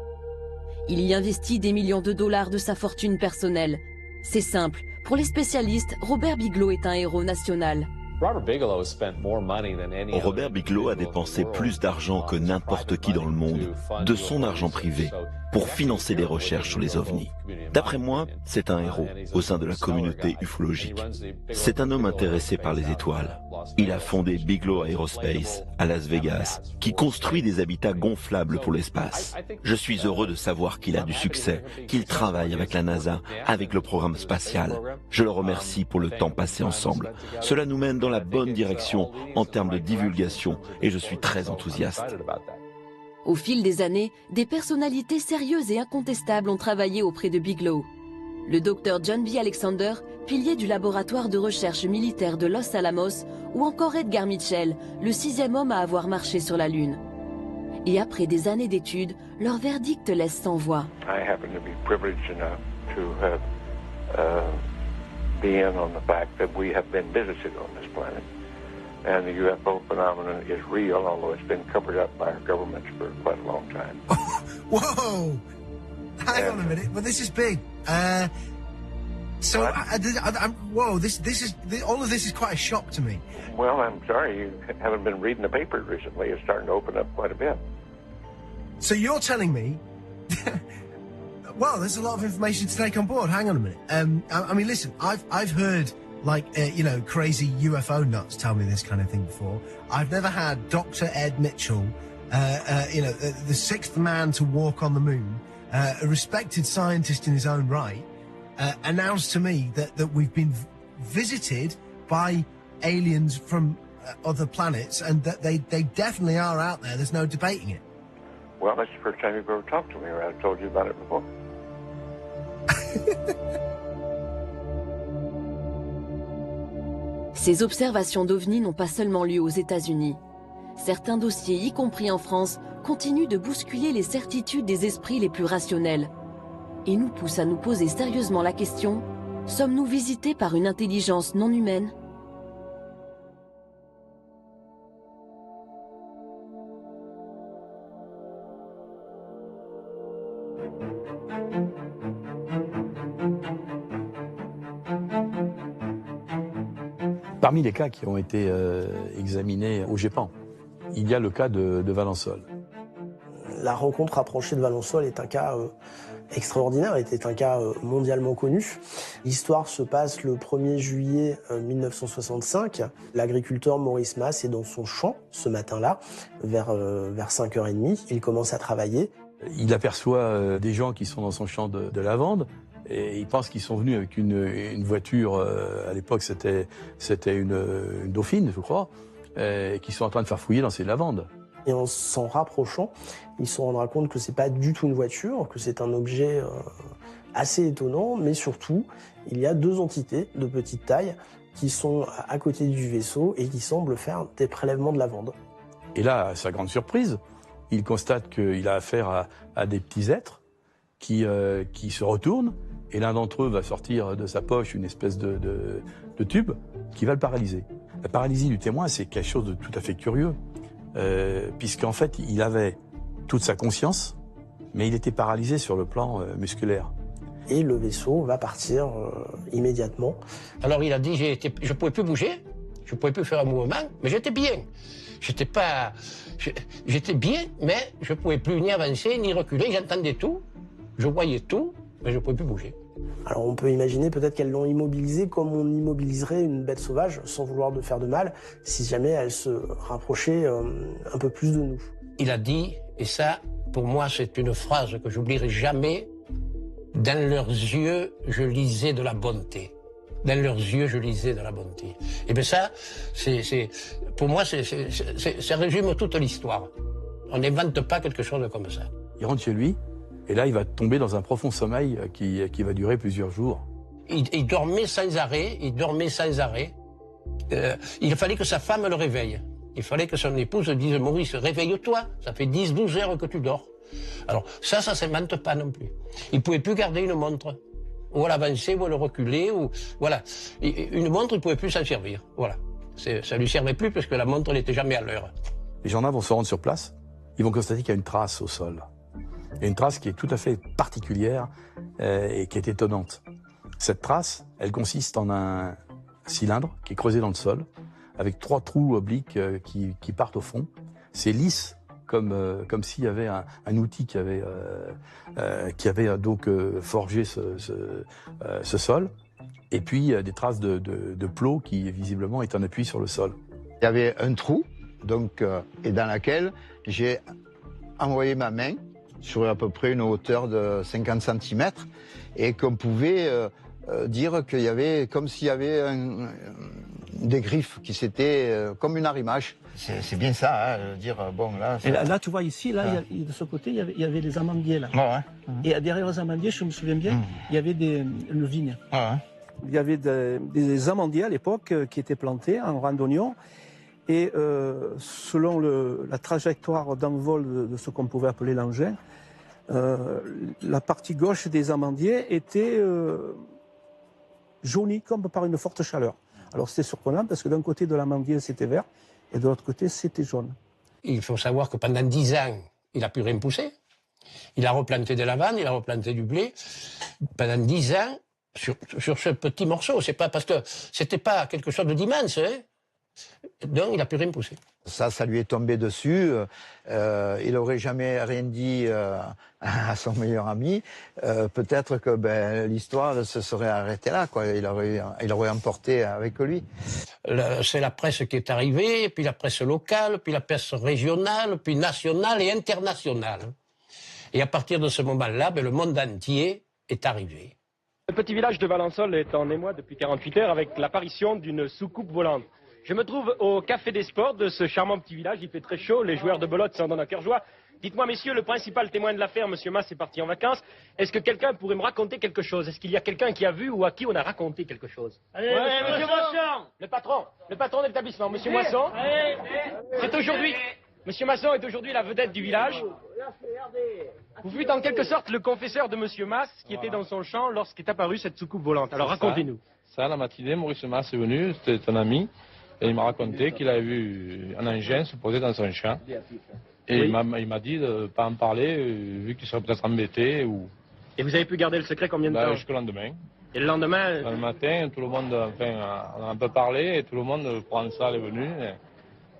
Il y investit des millions de dollars de sa fortune personnelle. C'est simple, pour les spécialistes, Robert Bigelow est un héros national. Robert Bigelow a dépensé plus d'argent que n'importe qui dans le monde, de son argent privé, pour financer des recherches sur les ovnis. D'après moi, c'est un héros au sein de la communauté ufologique. C'est un homme intéressé par les étoiles. Il a fondé Bigelow Aerospace à Las Vegas, qui construit des habitats gonflables pour l'espace. Je suis heureux de savoir qu'il a du succès, qu'il travaille avec la NASA, avec le programme spatial. Je le remercie pour le temps passé ensemble. Cela nous mène dans la bonne direction en termes de divulgation et je suis très enthousiaste. Au fil des années, des personnalités sérieuses et incontestables ont travaillé auprès de Bigelow. Le docteur John B. Alexander, pilier du laboratoire de recherche militaire de Los Alamos, ou encore Edgar Mitchell, le 6e homme à avoir marché sur la Lune. Et après des années d'études, leur verdict laisse sans voix. And the UFO phenomenon is real, although it's been covered up by our governments for quite a long time. Whoa! Hang on a minute, but this is big. Whoa, this is all of this is quite a shock to me. Well, I'm sorry you haven't been reading the papers recently. It's starting to open up quite a bit. So you're telling me? Well, there's a lot of information to take on board. Hang on a minute. I mean, listen, I've heard. Crazy UFO nuts tell me this kind of thing before. I've never had Dr. Ed Mitchell, the sixth man to walk on the moon, a respected scientist in his own right, announce to me that we've been visited by aliens from other planets and that they definitely are out there. There's no debating it. Well, that's the first time you've ever talked to me, or I've told you about it before. Ces observations d'OVNI n'ont pas seulement lieu aux États-Unis. Certains dossiers, y compris en France, continuent de bousculer les certitudes des esprits les plus rationnels. Et nous poussent à nous poser sérieusement la question, sommes-nous visités par une intelligence non humaine ? Parmi les cas qui ont été examinés au GEPAN, il y a le cas de Valençol. La rencontre rapprochée de Valençol est un cas extraordinaire, était un cas mondialement connu. L'histoire se passe le 1er juillet 1965. L'agriculteur Maurice Masse est dans son champ ce matin-là, vers 5h30. Il commence à travailler. Il aperçoit des gens qui sont dans son champ de lavande et il pense qu'ils sont venus avec une voiture, à l'époque c'était une Dauphine, je crois, qui sont en train de faire fouiller dans ces lavandes. Et en s'en rapprochant, il se rendra compte que c'est pas du tout une voiture, que c'est un objet assez étonnant, mais surtout, il y a 2 entités de petite taille qui sont à côté du vaisseau et qui semblent faire des prélèvements de lavande. Et là, à sa grande surprise, il constate qu'il a affaire à des petits êtres qui se retournent, et l'un d'entre eux va sortir de sa poche une espèce de tube qui va le paralyser. La paralysie du témoin, c'est quelque chose de tout à fait curieux. Puisqu'en fait, il avait toute sa conscience, mais il était paralysé sur le plan musculaire. Et le vaisseau va partir immédiatement. Alors il a dit, je ne pouvais plus bouger, je ne pouvais plus faire un mouvement, mais j'étais bien. J'étais bien, mais je ne pouvais plus ni avancer, ni reculer, j'entendais tout, je voyais tout, mais je ne pouvais plus bouger. Alors on peut imaginer peut-être qu'elles l'ont immobilisé comme on immobiliserait une bête sauvage, sans vouloir de faire de mal, si jamais elle se rapprochait un peu plus de nous. Il a dit, et ça, pour moi, c'est une phrase que j'oublierai jamais, « Dans leurs yeux, je lisais de la bonté. » Dans leurs yeux, je lisais de la bonté. Et bien ça, pour moi, ça résume toute l'histoire. On n'invente pas quelque chose comme ça. Il rentre chez lui, et là, il va tomber dans un profond sommeil qui va durer plusieurs jours. Il dormait sans arrêt, il fallait que sa femme le réveille. Il fallait que son épouse dise « Maurice, réveille-toi, ça fait 10-12 heures que tu dors. » Alors ça ne s'invente pas non plus. Il ne pouvait plus garder une montre. Ou à l'avancer, ou à le reculer, ou... Voilà. Une montre, il ne pouvait plus s'en servir. Voilà. Ça ne lui servait plus parce que la montre n'était jamais à l'heure. Les gendarmes vont se rendre sur place. Ils vont constater qu'il y a une trace au sol. Il y a une trace qui est tout à fait particulière et qui est étonnante. Cette trace, elle consiste en un cylindre qui est creusé dans le sol, avec 3 trous obliques qui partent au fond. C'est lisse, comme s'il y avait un outil qui avait donc forgé ce sol. Et puis des traces de plot qui visiblement est en appui sur le sol. Il y avait un trou, donc, et dans lequel j'ai envoyé ma main sur à peu près une hauteur de 50 cm et qu'on pouvait dire qu'il y avait comme s'il y avait des griffes qui s'étaient comme une arrimage. C'est bien ça, hein, dire bon là. Et là, tu vois ici, là, de ce côté, il y avait les amandiers là. Ouais. Et derrière les amandiers, je me souviens bien, il y avait une vigne. Ouais. Il y avait des amandiers à l'époque qui étaient plantés en rang d'oignons. Et selon la trajectoire d'envol de ce qu'on pouvait appeler l'engin, la partie gauche des amandiers était jaunie comme par une forte chaleur. Alors c'était surprenant parce que d'un côté de l'amandier c'était vert et de l'autre côté c'était jaune. Il faut savoir que pendant 10 ans, il n'a plus rien poussé. Il a replanté de la lavande, il a replanté du blé. Pendant 10 ans, sur ce petit morceau, c'est pas parce que c'était pas quelque chose d'immense, hein. Donc il n'a plus rien poussé. Ça lui est tombé dessus. Il n'aurait jamais rien dit à son meilleur ami. Peut-être que l'histoire se serait arrêtée là, quoi. Il aurait emporté avec lui. C'est la presse qui est arrivée, puis la presse locale, puis la presse régionale, puis nationale et internationale. Et à partir de ce moment-là, le monde entier est arrivé. Le petit village de Valençol est en émoi depuis 48 heures avec l'apparition d'une soucoupe volante. Je me trouve au Café des Sports de ce charmant petit village. Il fait très chaud, les joueurs de belote s'en donnent à cœur joie. Dites-moi, messieurs, le principal témoin de l'affaire, M. Masse, est parti en vacances. Est-ce que quelqu'un pourrait me raconter quelque chose? Est-ce qu'il y a quelqu'un qui a vu ou à qui on a raconté quelque chose? Allez, monsieur Moisson. Le patron de l'établissement, M. Moisson. C'est aujourd'hui... M. Masson est aujourd'hui la vedette du village. Vous fûtes en quelque sorte le confesseur de M. Masse qui était dans son champ lorsqu'est apparue cette soucoupe volante. Alors racontez-nous. Ça, la matinée, Maurice Masse est venu, c'était un ami, et il m'a raconté qu'il avait vu un engin se poser dans son champ. Et oui. Il m'a dit de ne pas en parler, vu qu'il serait peut-être embêté. Ou... Et vous avez pu garder le secret combien de temps? Jusqu'au lendemain. Et le lendemain... Le matin, tout le monde, enfin, on a un peu parlé et tout le monde, Provençal est venu.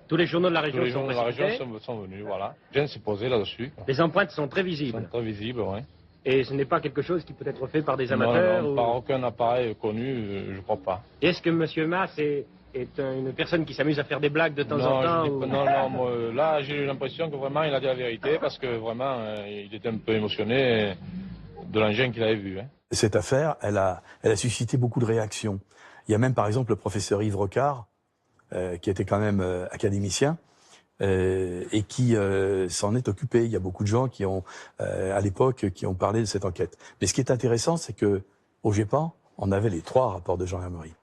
Tous les journaux de la région tous les journaux de la région sont venus, voilà. Gens s'est posé là-dessus. Les empreintes sont très visibles. Sont très visibles, oui. Et ce n'est pas quelque chose qui peut être fait par des amateurs? Non, par aucun appareil connu, je ne crois pas. Est-ce que M. Mas est une personne qui s'amuse à faire des blagues de temps en temps? Non, moi, là j'ai eu l'impression que vraiment il a dit la vérité parce que vraiment il était un peu émotionné de l'engin qu'il avait vu. Hein. Cette affaire, elle a suscité beaucoup de réactions. Il y a même par exemple le professeur Yves Rocard, qui était quand même académicien, et qui s'en est occupé. Il y a beaucoup de gens qui ont, à l'époque, qui ont parlé de cette enquête. Mais ce qui est intéressant, c'est que au GEPAN, on avait les 3 rapports de Jean Hermery.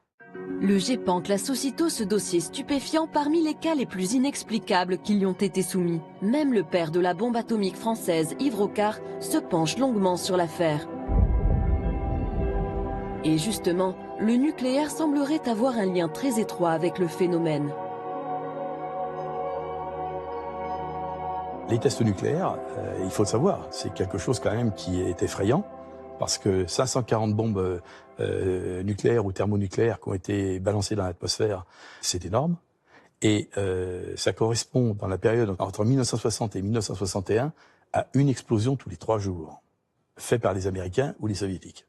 Le GEPAN classe aussitôt ce dossier stupéfiant parmi les cas les plus inexplicables qui lui ont été soumis. Même le père de la bombe atomique française, Yves Rocard, se penche longuement sur l'affaire. Et justement, le nucléaire semblerait avoir un lien très étroit avec le phénomène. Les tests nucléaires, il faut le savoir, c'est quelque chose quand même qui est effrayant, parce que 540 bombes nucléaires ou thermonucléaires qui ont été balancées dans l'atmosphère, c'est énorme. Et ça correspond, dans la période entre 1960 et 1961, à une explosion tous les 3 jours, faite par les Américains ou les Soviétiques.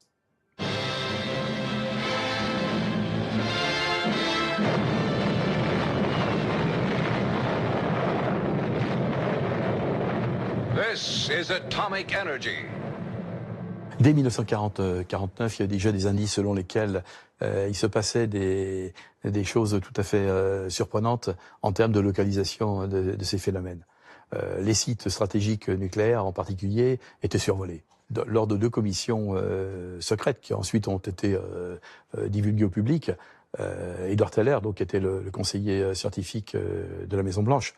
This is atomic energy. Dès 1949, il y a déjà des indices selon lesquels il se passait des choses tout à fait surprenantes en termes de localisation de ces phénomènes. Les sites stratégiques nucléaires en particulier étaient survolés. Lors de 2 commissions secrètes qui ensuite ont été divulguées au public, Edward Teller, donc, qui était le conseiller scientifique de la Maison-Blanche,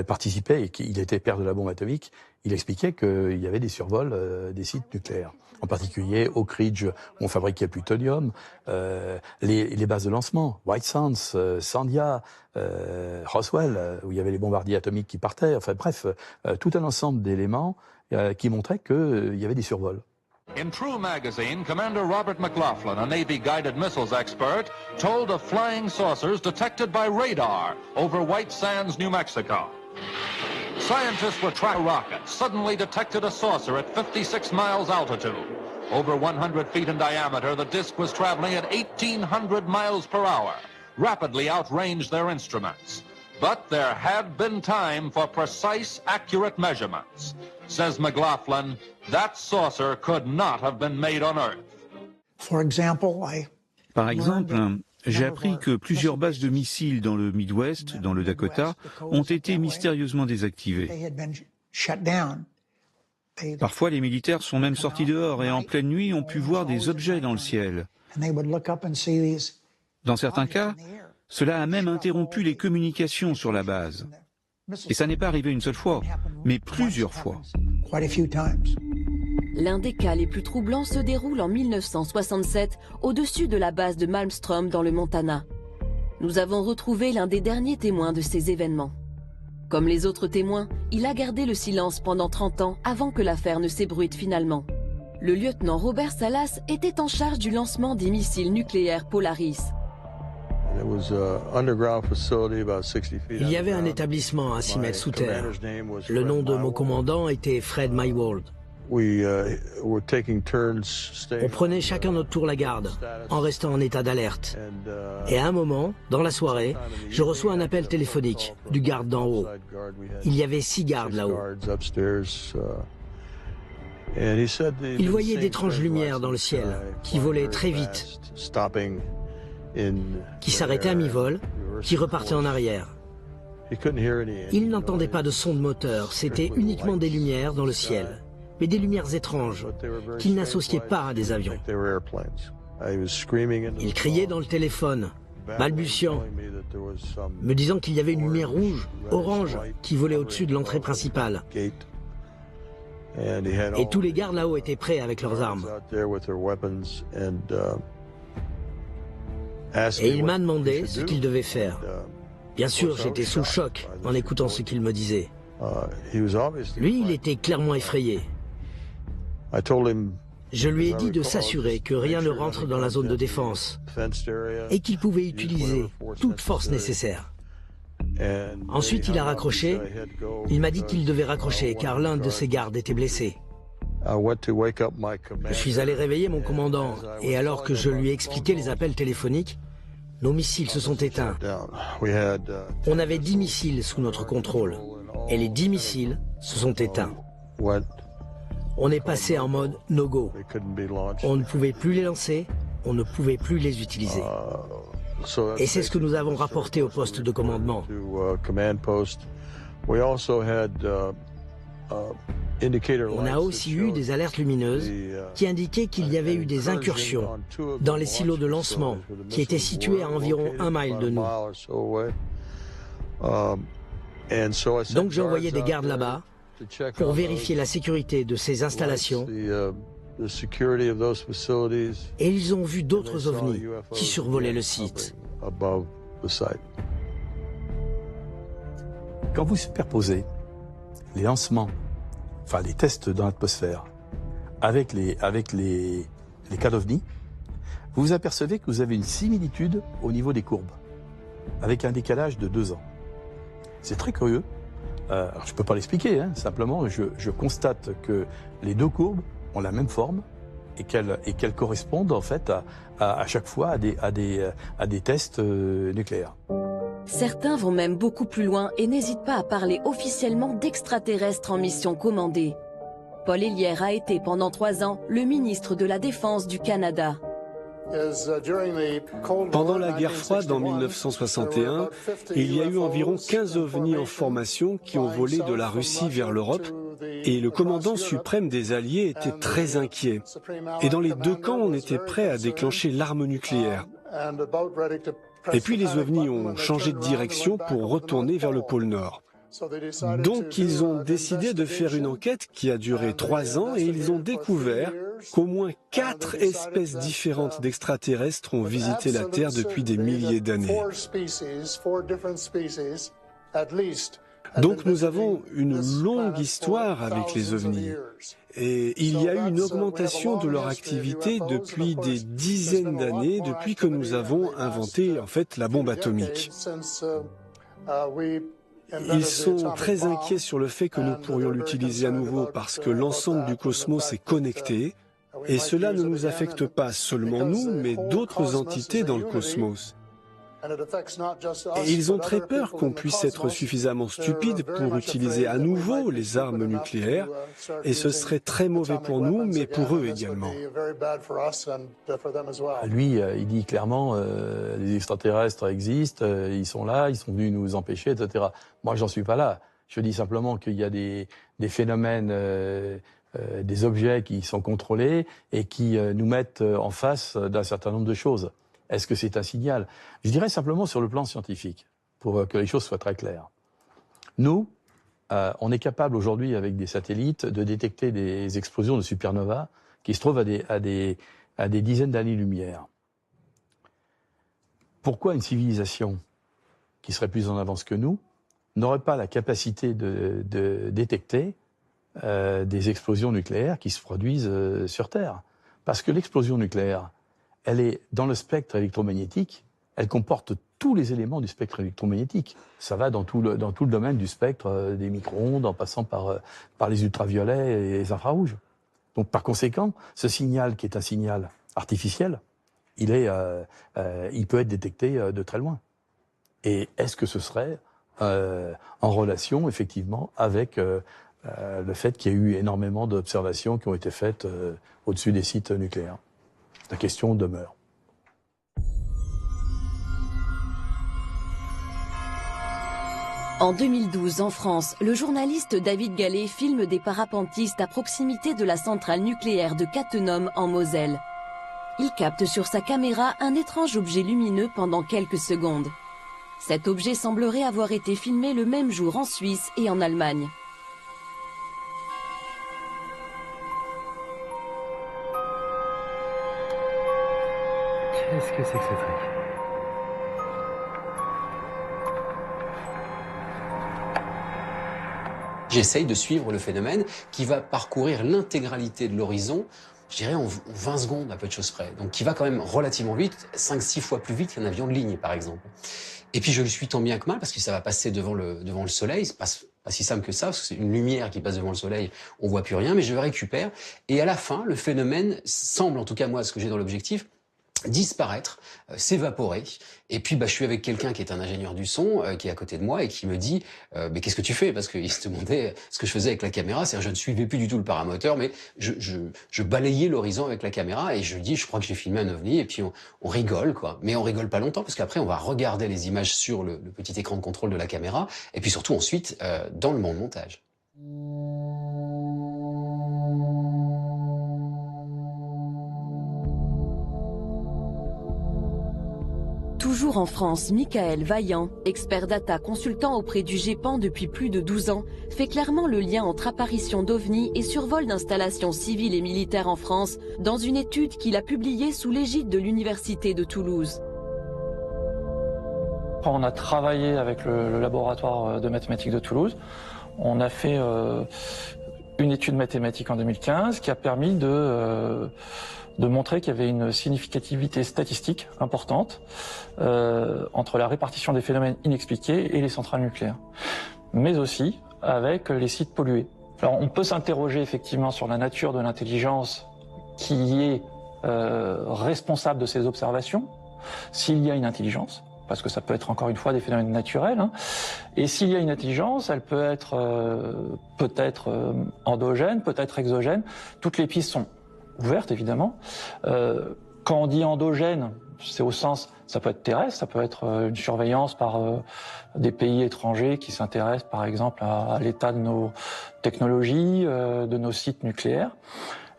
participait, et il était père de la bombe atomique. Il expliquait qu'il y avait des survols des sites nucléaires, en particulier Oak Ridge, où on fabriquait le plutonium, les bases de lancement, White Sands, Sandia, Roswell, où il y avait les bombardiers atomiques qui partaient, enfin bref, tout un ensemble d'éléments qui montraient qu'il y avait des survols. In True magazine, Commander Robert McLaughlin, a Navy-guided missiles expert, told of flying saucers detected by radar over White Sands, New Mexico. Scientists were tracking a rocket, suddenly detected a saucer at 56 miles altitude. Over 100 feet in diameter, the disk was traveling at 1,800 miles per hour, rapidly outranged their instruments. But there had been time for precise, accurate measurements. Says McLaughlin, that saucer could not have been made on Earth. Par exemple, j'ai appris que plusieurs bases de missiles dans le Midwest, dans le Dakota, ont été mystérieusement désactivées. Parfois, les militaires sont même sortis dehors et en pleine nuit ont pu voir des objets dans le ciel. Dans certains cas, cela a même interrompu les communications sur la base. Et ça n'est pas arrivé une seule fois, mais plusieurs fois. L'un des cas les plus troublants se déroule en 1967 au-dessus de la base de Malmstrom dans le Montana. Nous avons retrouvé l'un des derniers témoins de ces événements. Comme les autres témoins, il a gardé le silence pendant 30 ans avant que l'affaire ne s'ébruite finalement. Le lieutenant Robert Salas était en charge du lancement des missiles nucléaires Polaris. Il y avait un établissement à 6 mètres sous terre. Le nom de mon commandant était Fred Mywald. On prenait chacun notre tour la garde, en restant en état d'alerte. Et à un moment, dans la soirée, je reçois un appel téléphonique du garde d'en haut. Il y avait 6 gardes là-haut. Il voyait d'étranges lumières dans le ciel, qui volaient très vite, qui s'arrêtaient à mi-vol, qui repartaient en arrière. Il n'entendait pas de son de moteur, c'était uniquement des lumières dans le ciel, mais des lumières étranges, qu'il n'associait pas à des avions. Il criait dans le téléphone, balbutiant, me disant qu'il y avait une lumière rouge, orange, qui volait au-dessus de l'entrée principale. Et tous les gardes là-haut étaient prêts avec leurs armes. Et il m'a demandé ce qu'il devait faire. Bien sûr, j'étais sous le choc en écoutant ce qu'il me disait. Lui, il était clairement effrayé. Je lui ai dit de s'assurer que rien ne rentre dans la zone de défense et qu'il pouvait utiliser toute force nécessaire. Ensuite, il a raccroché. Il m'a dit qu'il devait raccrocher car l'un de ses gardes était blessé. Je suis allé réveiller mon commandant et alors que je lui ai expliqué les appels téléphoniques, nos missiles se sont éteints. On avait 10 missiles sous notre contrôle et les 10 missiles se sont éteints. On est passé en mode no-go. On ne pouvait plus les lancer, on ne pouvait plus les utiliser. Et c'est ce que nous avons rapporté au poste de commandement. On a aussi eu des alertes lumineuses qui indiquaient qu'il y avait eu des incursions dans les silos de lancement qui étaient situés à environ 1 mile de nous. Donc j'ai envoyé des gardes là-bas pour vérifier la sécurité de ces installations et ils ont vu d'autres ovnis qui survolaient le site. Quand vous superposez les lancements, enfin les tests dans l'atmosphère, avec les cas d'OVNI, vous vous apercevez que vous avez une similitude au niveau des courbes, avec un décalage de 2 ans. C'est très curieux. Alors je ne peux pas l'expliquer, hein, simplement je constate que les 2 courbes ont la même forme et qu'elles correspondent en fait à chaque fois à des tests nucléaires. Certains vont même beaucoup plus loin et n'hésitent pas à parler officiellement d'extraterrestres en mission commandée. Paul Hellyer a été pendant 3 ans le ministre de la Défense du Canada. Pendant la guerre froide en 1961, il y a eu environ 15 ovnis en formation qui ont volé de la Russie vers l'Europe et le commandant suprême des Alliés était très inquiet. Et dans les 2 camps, on était prêt à déclencher l'arme nucléaire. Et puis les ovnis ont changé de direction pour retourner vers le pôle Nord. Donc ils ont décidé de faire une enquête qui a duré 3 ans et ils ont découvert qu'au moins 4 espèces différentes d'extraterrestres ont visité la Terre depuis des milliers d'années. Donc nous avons une longue histoire avec les ovnis. Et il y a eu une augmentation de leur activité depuis des dizaines d'années, depuis que nous avons inventé en fait la bombe atomique. Ils sont très inquiets sur le fait que nous pourrions l'utiliser à nouveau parce que l'ensemble du cosmos est connecté et cela ne nous affecte pas seulement nous, mais d'autres entités dans le cosmos. Et ils ont très peur qu'on puisse être suffisamment stupide pour utiliser à nouveau les armes nucléaires et ce serait très mauvais pour nous, mais pour eux également. Lui, il dit clairement, les extraterrestres existent, ils sont là, ils sont venus nous empêcher, etc. Moi, j'en suis pas là. Je dis simplement qu'il y a des phénomènes, des objets qui sont contrôlés et qui nous mettent en face d'un certain nombre de choses. Est-ce que c'est un signal? Je dirais simplement sur le plan scientifique, pour que les choses soient très claires. Nous, on est capable aujourd'hui, avec des satellites, de détecter des explosions de supernovas qui se trouvent à des dizaines d'années-lumière. Pourquoi une civilisation qui serait plus en avance que nous n'aurait pas la capacité de détecter des explosions nucléaires qui se produisent sur Terre? Parce que l'explosion nucléaire, elle est dans le spectre électromagnétique, elle comporte tous les éléments du spectre électromagnétique. Ça va dans tout le domaine du spectre des micro-ondes, en passant par les ultraviolets et les infrarouges. Donc par conséquent, ce signal qui est un signal artificiel, il peut être détecté de très loin. Et est-ce que ce serait en relation, effectivement, avec le fait qu'il y a eu énormément d'observations qui ont été faites au-dessus des sites nucléaires? La question demeure. En 2012, en France, le journaliste David Gallet filme des parapentistes à proximité de la centrale nucléaire de Cattenom en Moselle. Il capte sur sa caméra un étrange objet lumineux pendant quelques secondes. Cet objet semblerait avoir été filmé le même jour en Suisse et en Allemagne. Qu'est-ce que c'est que ce truc? J'essaye de suivre le phénomène qui va parcourir l'intégralité de l'horizon je dirais en 20 secondes à peu de choses près. Donc qui va quand même relativement vite, 5-6 fois plus vite qu'un avion de ligne par exemple. Et puis je le suis tant bien que mal parce que ça va passer devant le soleil, c'est pas si simple que ça, parce que c'est une lumière qui passe devant le soleil, on voit plus rien, mais je le récupère. Et à la fin, le phénomène semble, en tout cas moi, ce que j'ai dans l'objectif, disparaître, s'évaporer. Et puis je suis avec quelqu'un qui est un ingénieur du son, qui est à côté de moi et qui me dit mais qu'est-ce que tu fais? Parce qu'il se demandait ce que je faisais avec la caméra, c'est-à-dire je ne suivais plus du tout le paramoteur, mais je balayais l'horizon avec la caméra et je lui dis je crois que j'ai filmé un ovni, et puis on rigole quoi. Mais on rigole pas longtemps parce qu'après on va regarder les images sur le petit écran de contrôle de la caméra et puis surtout ensuite dans le montage. Toujours en France, Michael Vaillant, expert data consultant auprès du GEPAN depuis plus de 12 ans, fait clairement le lien entre apparition d'ovnis et survol d'installations civiles et militaires en France dans une étude qu'il a publiée sous l'égide de l'Université de Toulouse. On a travaillé avec le laboratoire de mathématiques de Toulouse. On a fait une étude mathématique en 2015 qui a permis de montrer qu'il y avait une significativité statistique importante entre la répartition des phénomènes inexpliqués et les centrales nucléaires, mais aussi avec les sites pollués. Alors on peut s'interroger effectivement sur la nature de l'intelligence qui est responsable de ces observations, s'il y a une intelligence, parce que ça peut être encore une fois des phénomènes naturels, hein. Et s'il y a une intelligence, elle peut être peut-être endogène, peut-être exogène. Toutes les pistes sont ouvertes évidemment. Quand on dit endogène, c'est au sens, ça peut être terrestre, ça peut être une surveillance par des pays étrangers qui s'intéressent par exemple à l'état de nos technologies, de nos sites nucléaires.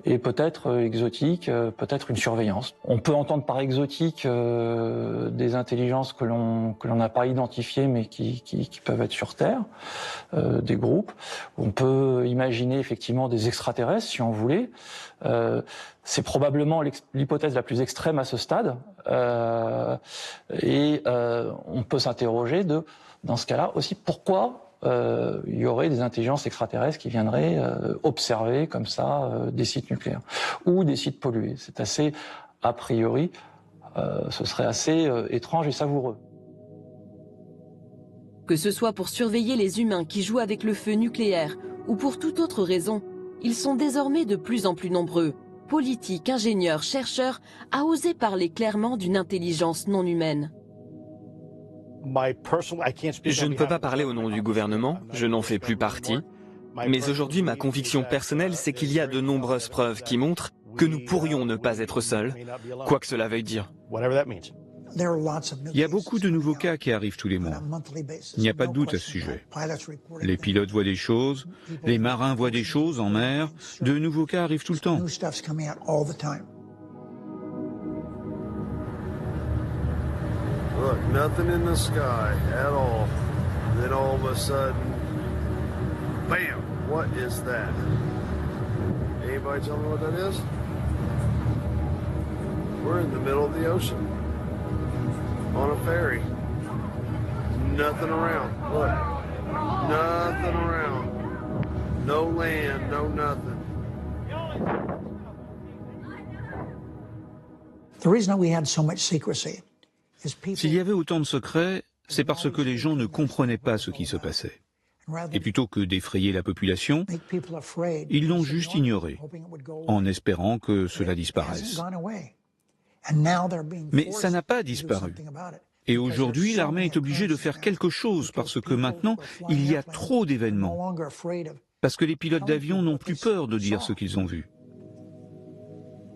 Et peut-être exotique, peut-être une surveillance. On peut entendre par exotique des intelligences que l'on n'a pas identifiées mais qui peuvent être sur Terre, des groupes. On peut imaginer effectivement des extraterrestres si on voulait. C'est probablement l'hypothèse la plus extrême à ce stade. Et on peut s'interroger dans ce cas-là aussi, pourquoi il y aurait des intelligences extraterrestres qui viendraient observer comme ça des sites nucléaires ou des sites pollués. C'est assez, a priori, ce serait assez étrange et savoureux. Que ce soit pour surveiller les humains qui jouent avec le feu nucléaire ou pour toute autre raison, ils sont désormais de plus en plus nombreux, politiques, ingénieurs, chercheurs, à oser parler clairement d'une intelligence non humaine. Je ne peux pas parler au nom du gouvernement, je n'en fais plus partie. Mais aujourd'hui, ma conviction personnelle, c'est qu'il y a de nombreuses preuves qui montrent que nous pourrions ne pas être seuls, quoi que cela veuille dire. Il y a beaucoup de nouveaux cas qui arrivent tous les mois. Il n'y a pas de doute à ce sujet. Les pilotes voient des choses, les marins voient des choses en mer, de nouveaux cas arrivent tout le temps. Look, nothing in the sky at all. Then all of a sudden, bam! What is that? Anybody tell me what that is? We're in the middle of the ocean. On a ferry. Nothing around. Look. Nothing around. No land, no nothing. The reason we had so much secrecy. S'il y avait autant de secrets, c'est parce que les gens ne comprenaient pas ce qui se passait. Et plutôt que d'effrayer la population, ils l'ont juste ignoré, en espérant que cela disparaisse. Mais ça n'a pas disparu. Et aujourd'hui, l'armée est obligée de faire quelque chose parce que maintenant, il y a trop d'événements. Parce que les pilotes d'avion n'ont plus peur de dire ce qu'ils ont vu.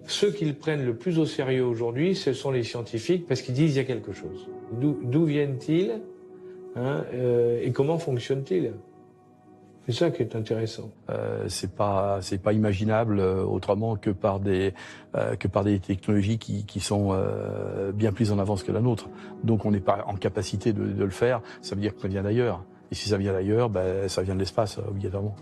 Ceux qui le prennent le plus au sérieux aujourd'hui, ce sont les scientifiques, parce qu'ils disent qu'il y a quelque chose. D'où viennent-ils, hein, et comment fonctionnent-ils? C'est ça qui est intéressant. C'est pas imaginable autrement que par des technologies qui sont bien plus en avance que la nôtre. Donc on n'est pas en capacité de le faire. Ça veut dire que ça vient d'ailleurs. Et si ça vient d'ailleurs, ben, ça vient de l'espace obligatoirement.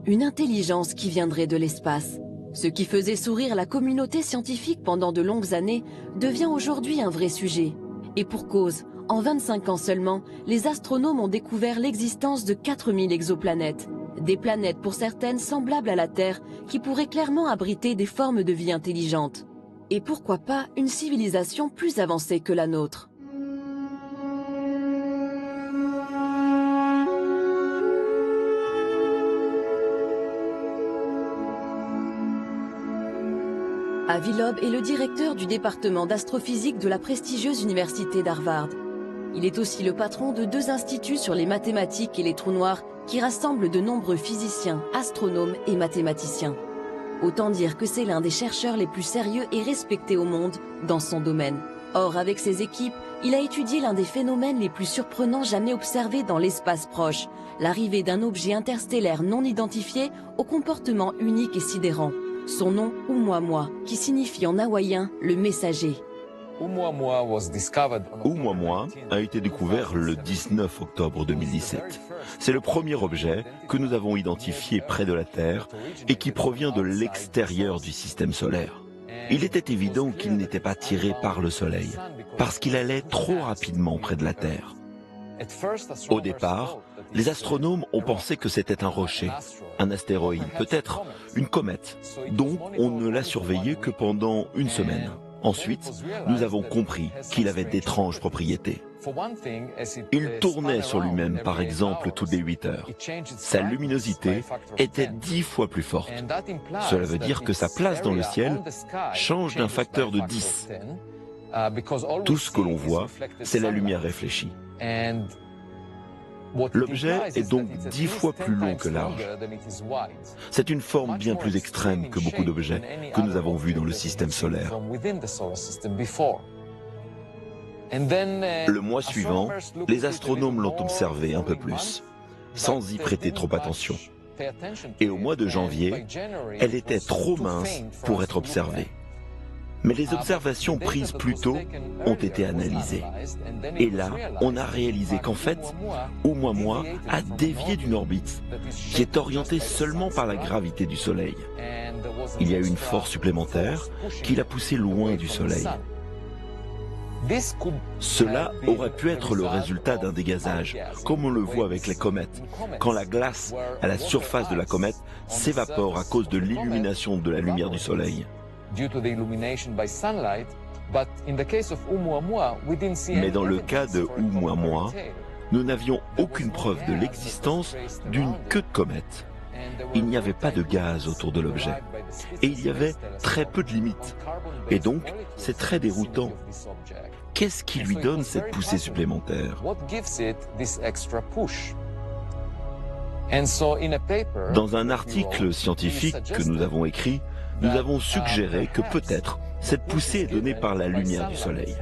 Une intelligence qui viendrait de l'espace. Ce qui faisait sourire la communauté scientifique pendant de longues années devient aujourd'hui un vrai sujet. Et pour cause, en 25 ans seulement, les astronomes ont découvert l'existence de 4000 exoplanètes. Des planètes pour certaines semblables à la Terre qui pourraient clairement abriter des formes de vie intelligentes. Et pourquoi pas une civilisation plus avancée que la nôtre. Avi Loeb est le directeur du département d'astrophysique de la prestigieuse université d'Harvard. Il est aussi le patron de 2 instituts sur les mathématiques et les trous noirs qui rassemblent de nombreux physiciens, astronomes et mathématiciens. Autant dire que c'est l'un des chercheurs les plus sérieux et respectés au monde dans son domaine. Or, avec ses équipes, il a étudié l'un des phénomènes les plus surprenants jamais observés dans l'espace proche, l'arrivée d'un objet interstellaire non identifié au comportement unique et sidérant. Son nom, Oumuamua, qui signifie en hawaïen « le messager ». Oumuamua a été découvert le 19 octobre 2017. C'est le premier objet que nous avons identifié près de la Terre et qui provient de l'extérieur du système solaire. Il était évident qu'il n'était pas tiré par le Soleil, parce qu'il allait trop rapidement près de la Terre. Au départ, les astronomes ont pensé que c'était un rocher, un astéroïde, peut-être une comète, donc on ne l'a surveillé que pendant une semaine. Ensuite, nous avons compris qu'il avait d'étranges propriétés. Il tournait sur lui-même, par exemple, toutes les 8 heures. Sa luminosité était 10 fois plus forte. Cela veut dire que sa place dans le ciel change d'un facteur de 10. Tout ce que l'on voit, c'est la lumière réfléchie. L'objet est donc 10 fois plus long que large. C'est une forme bien plus extrême que beaucoup d'objets que nous avons vus dans le système solaire. Le mois suivant, les astronomes l'ont observé un peu plus, sans y prêter trop attention. Et au mois de janvier, elle était trop mince pour être observée. Mais les observations prises plus tôt ont été analysées. Et là, on a réalisé qu'en fait, Oumuamua a dévié d'une orbite qui est orientée seulement par la gravité du Soleil. Il y a eu une force supplémentaire qui l'a poussé loin du Soleil. Cela aurait pu être le résultat d'un dégazage, comme on le voit avec les comètes, quand la glace à la surface de la comète s'évapore à cause de l'illumination de la lumière du Soleil. Mais dans le cas de Oumuamua, nous n'avions aucune preuve de l'existence d'une queue de comète. Il n'y avait pas de gaz autour de l'objet. Et il y avait très peu de limites. Et donc, c'est très déroutant. Qu'est-ce qui lui donne cette poussée supplémentaire? Dans un article scientifique que nous avons écrit, nous avons suggéré que peut-être cette poussée est donnée par la lumière du Soleil.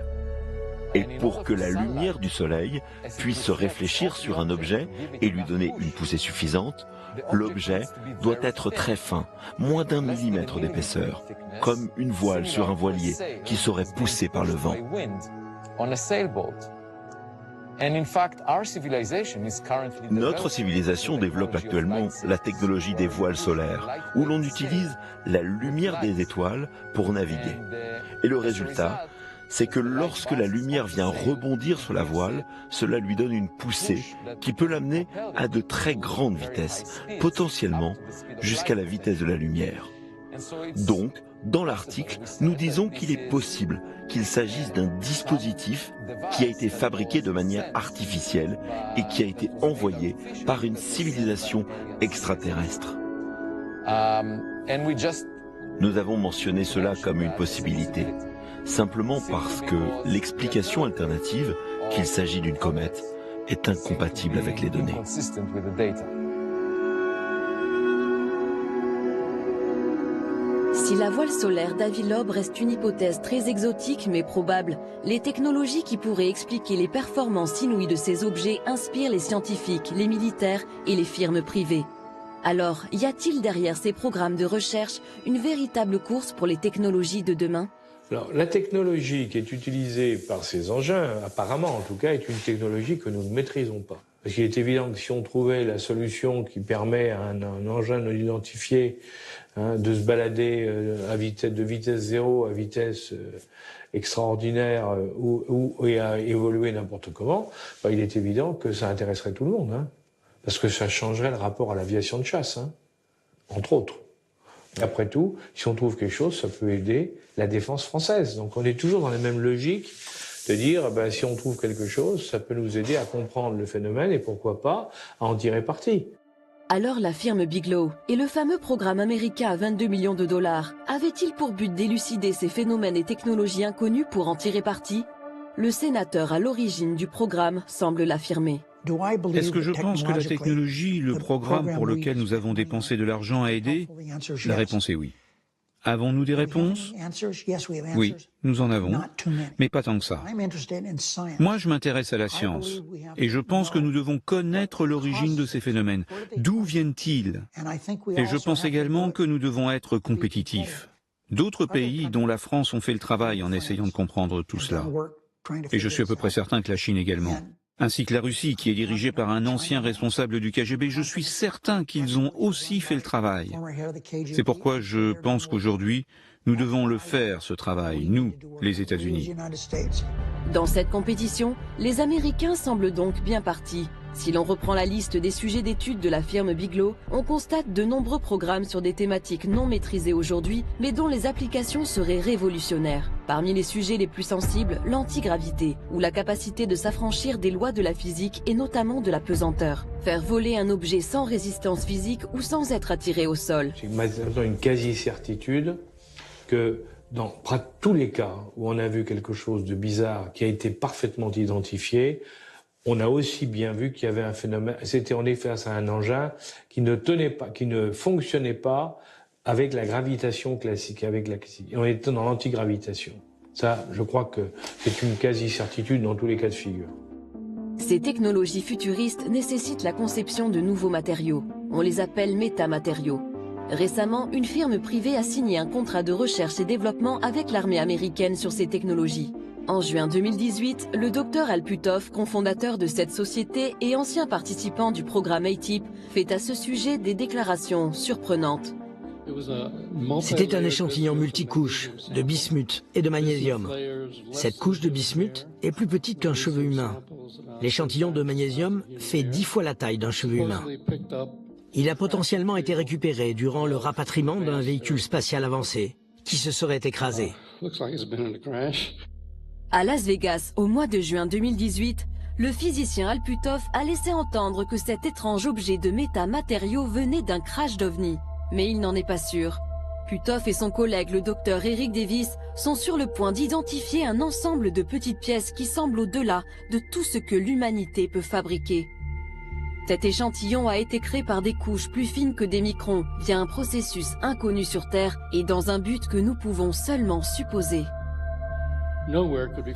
Et pour que la lumière du Soleil puisse se réfléchir sur un objet et lui donner une poussée suffisante, l'objet doit être très fin, moins d'1 millimètre d'épaisseur, comme une voile sur un voilier qui serait poussée par le vent. Notre civilisation développe actuellement la technologie des voiles solaires, où l'on utilise la lumière des étoiles pour naviguer. Et le résultat, c'est que lorsque la lumière vient rebondir sur la voile, cela lui donne une poussée qui peut l'amener à de très grandes vitesses, potentiellement jusqu'à la vitesse de la lumière. Donc, dans l'article, nous disons qu'il est possible qu'il s'agisse d'un dispositif qui a été fabriqué de manière artificielle et qui a été envoyé par une civilisation extraterrestre. Nous avons mentionné cela comme une possibilité, simplement parce que l'explication alternative, qu'il s'agit d'une comète, est incompatible avec les données. Si la voile solaire d'Avi Loeb reste une hypothèse très exotique mais probable, les technologies qui pourraient expliquer les performances inouïes de ces objets inspirent les scientifiques, les militaires et les firmes privées. Alors, y a-t-il derrière ces programmes de recherche une véritable course pour les technologies de demain? Alors, la technologie qui est utilisée par ces engins, apparemment en tout cas, est une technologie que nous ne maîtrisons pas. Parce qu'il est évident que si on trouvait la solution qui permet à un engin non identifié de se balader à vitesse zéro, à vitesse extraordinaire et à évoluer n'importe comment, il est évident que ça intéresserait tout le monde. Parce que ça changerait le rapport à l'aviation de chasse, hein, entre autres. Après tout, si on trouve quelque chose, ça peut aider la défense française. Donc on est toujours dans la même logique de dire, si on trouve quelque chose, ça peut nous aider à comprendre le phénomène et pourquoi pas à en tirer parti. Alors la firme Bigelow et le fameux programme américain à 22 millions de dollars avaient-ils pour but d'élucider ces phénomènes et technologies inconnues pour en tirer parti? Le sénateur à l'origine du programme semble l'affirmer. Est-ce que je pense que la technologie, le programme pour lequel nous avons dépensé de l'argent a aidé? La réponse est oui. Avons-nous des réponses? Oui, nous en avons, mais pas tant que ça. Moi, je m'intéresse à la science, et je pense que nous devons connaître l'origine de ces phénomènes. D'où viennent-ils? Et je pense également que nous devons être compétitifs. D'autres pays, dont la France, ont fait le travail en essayant de comprendre tout cela. Et je suis à peu près certain que la Chine également. Ainsi que la Russie, qui est dirigée par un ancien responsable du KGB, je suis certain qu'ils ont aussi fait le travail. C'est pourquoi je pense qu'aujourd'hui, nous devons le faire, ce travail, nous, les États-Unis. Dans cette compétition, les Américains semblent donc bien partis. Si l'on reprend la liste des sujets d'études de la firme Bigelow, on constate de nombreux programmes sur des thématiques non maîtrisées aujourd'hui, mais dont les applications seraient révolutionnaires. Parmi les sujets les plus sensibles, l'antigravité, ou la capacité de s'affranchir des lois de la physique et notamment de la pesanteur. Faire voler un objet sans résistance physique ou sans être attiré au sol. J'ai maintenant une quasi-certitude que dans tous les cas où on a vu quelque chose de bizarre qui a été parfaitement identifié, on a aussi bien vu qu'il y avait un phénomène, c'était en effet un engin qui ne tenait pas, qui ne fonctionnait pas avec la gravitation classique, on était dans l'antigravitation. Ça, je crois que c'est une quasi-certitude dans tous les cas de figure. Ces technologies futuristes nécessitent la conception de nouveaux matériaux. On les appelle métamatériaux. Récemment, une firme privée a signé un contrat de recherche et développement avec l'armée américaine sur ces technologies. En juin 2018, le docteur Al Puthoff, cofondateur de cette société et ancien participant du programme ATIP, fait à ce sujet des déclarations surprenantes. C'était un échantillon multicouche de bismuth et de magnésium. Cette couche de bismuth est plus petite qu'un cheveu humain. L'échantillon de magnésium fait 10 fois la taille d'un cheveu humain. Il a potentiellement été récupéré durant le rapatriement d'un véhicule spatial avancé qui se serait écrasé. À Las Vegas, au mois de juin 2018, le physicien Al Puthoff a laissé entendre que cet étrange objet de métamatériaux venait d'un crash d'OVNI. Mais il n'en est pas sûr. Puthoff et son collègue, le docteur Eric Davis, sont sur le point d'identifier un ensemble de petites pièces qui semblent au-delà de tout ce que l'humanité peut fabriquer. Cet échantillon a été créé par des couches plus fines que des microns, via un processus inconnu sur Terre et dans un but que nous pouvons seulement supposer.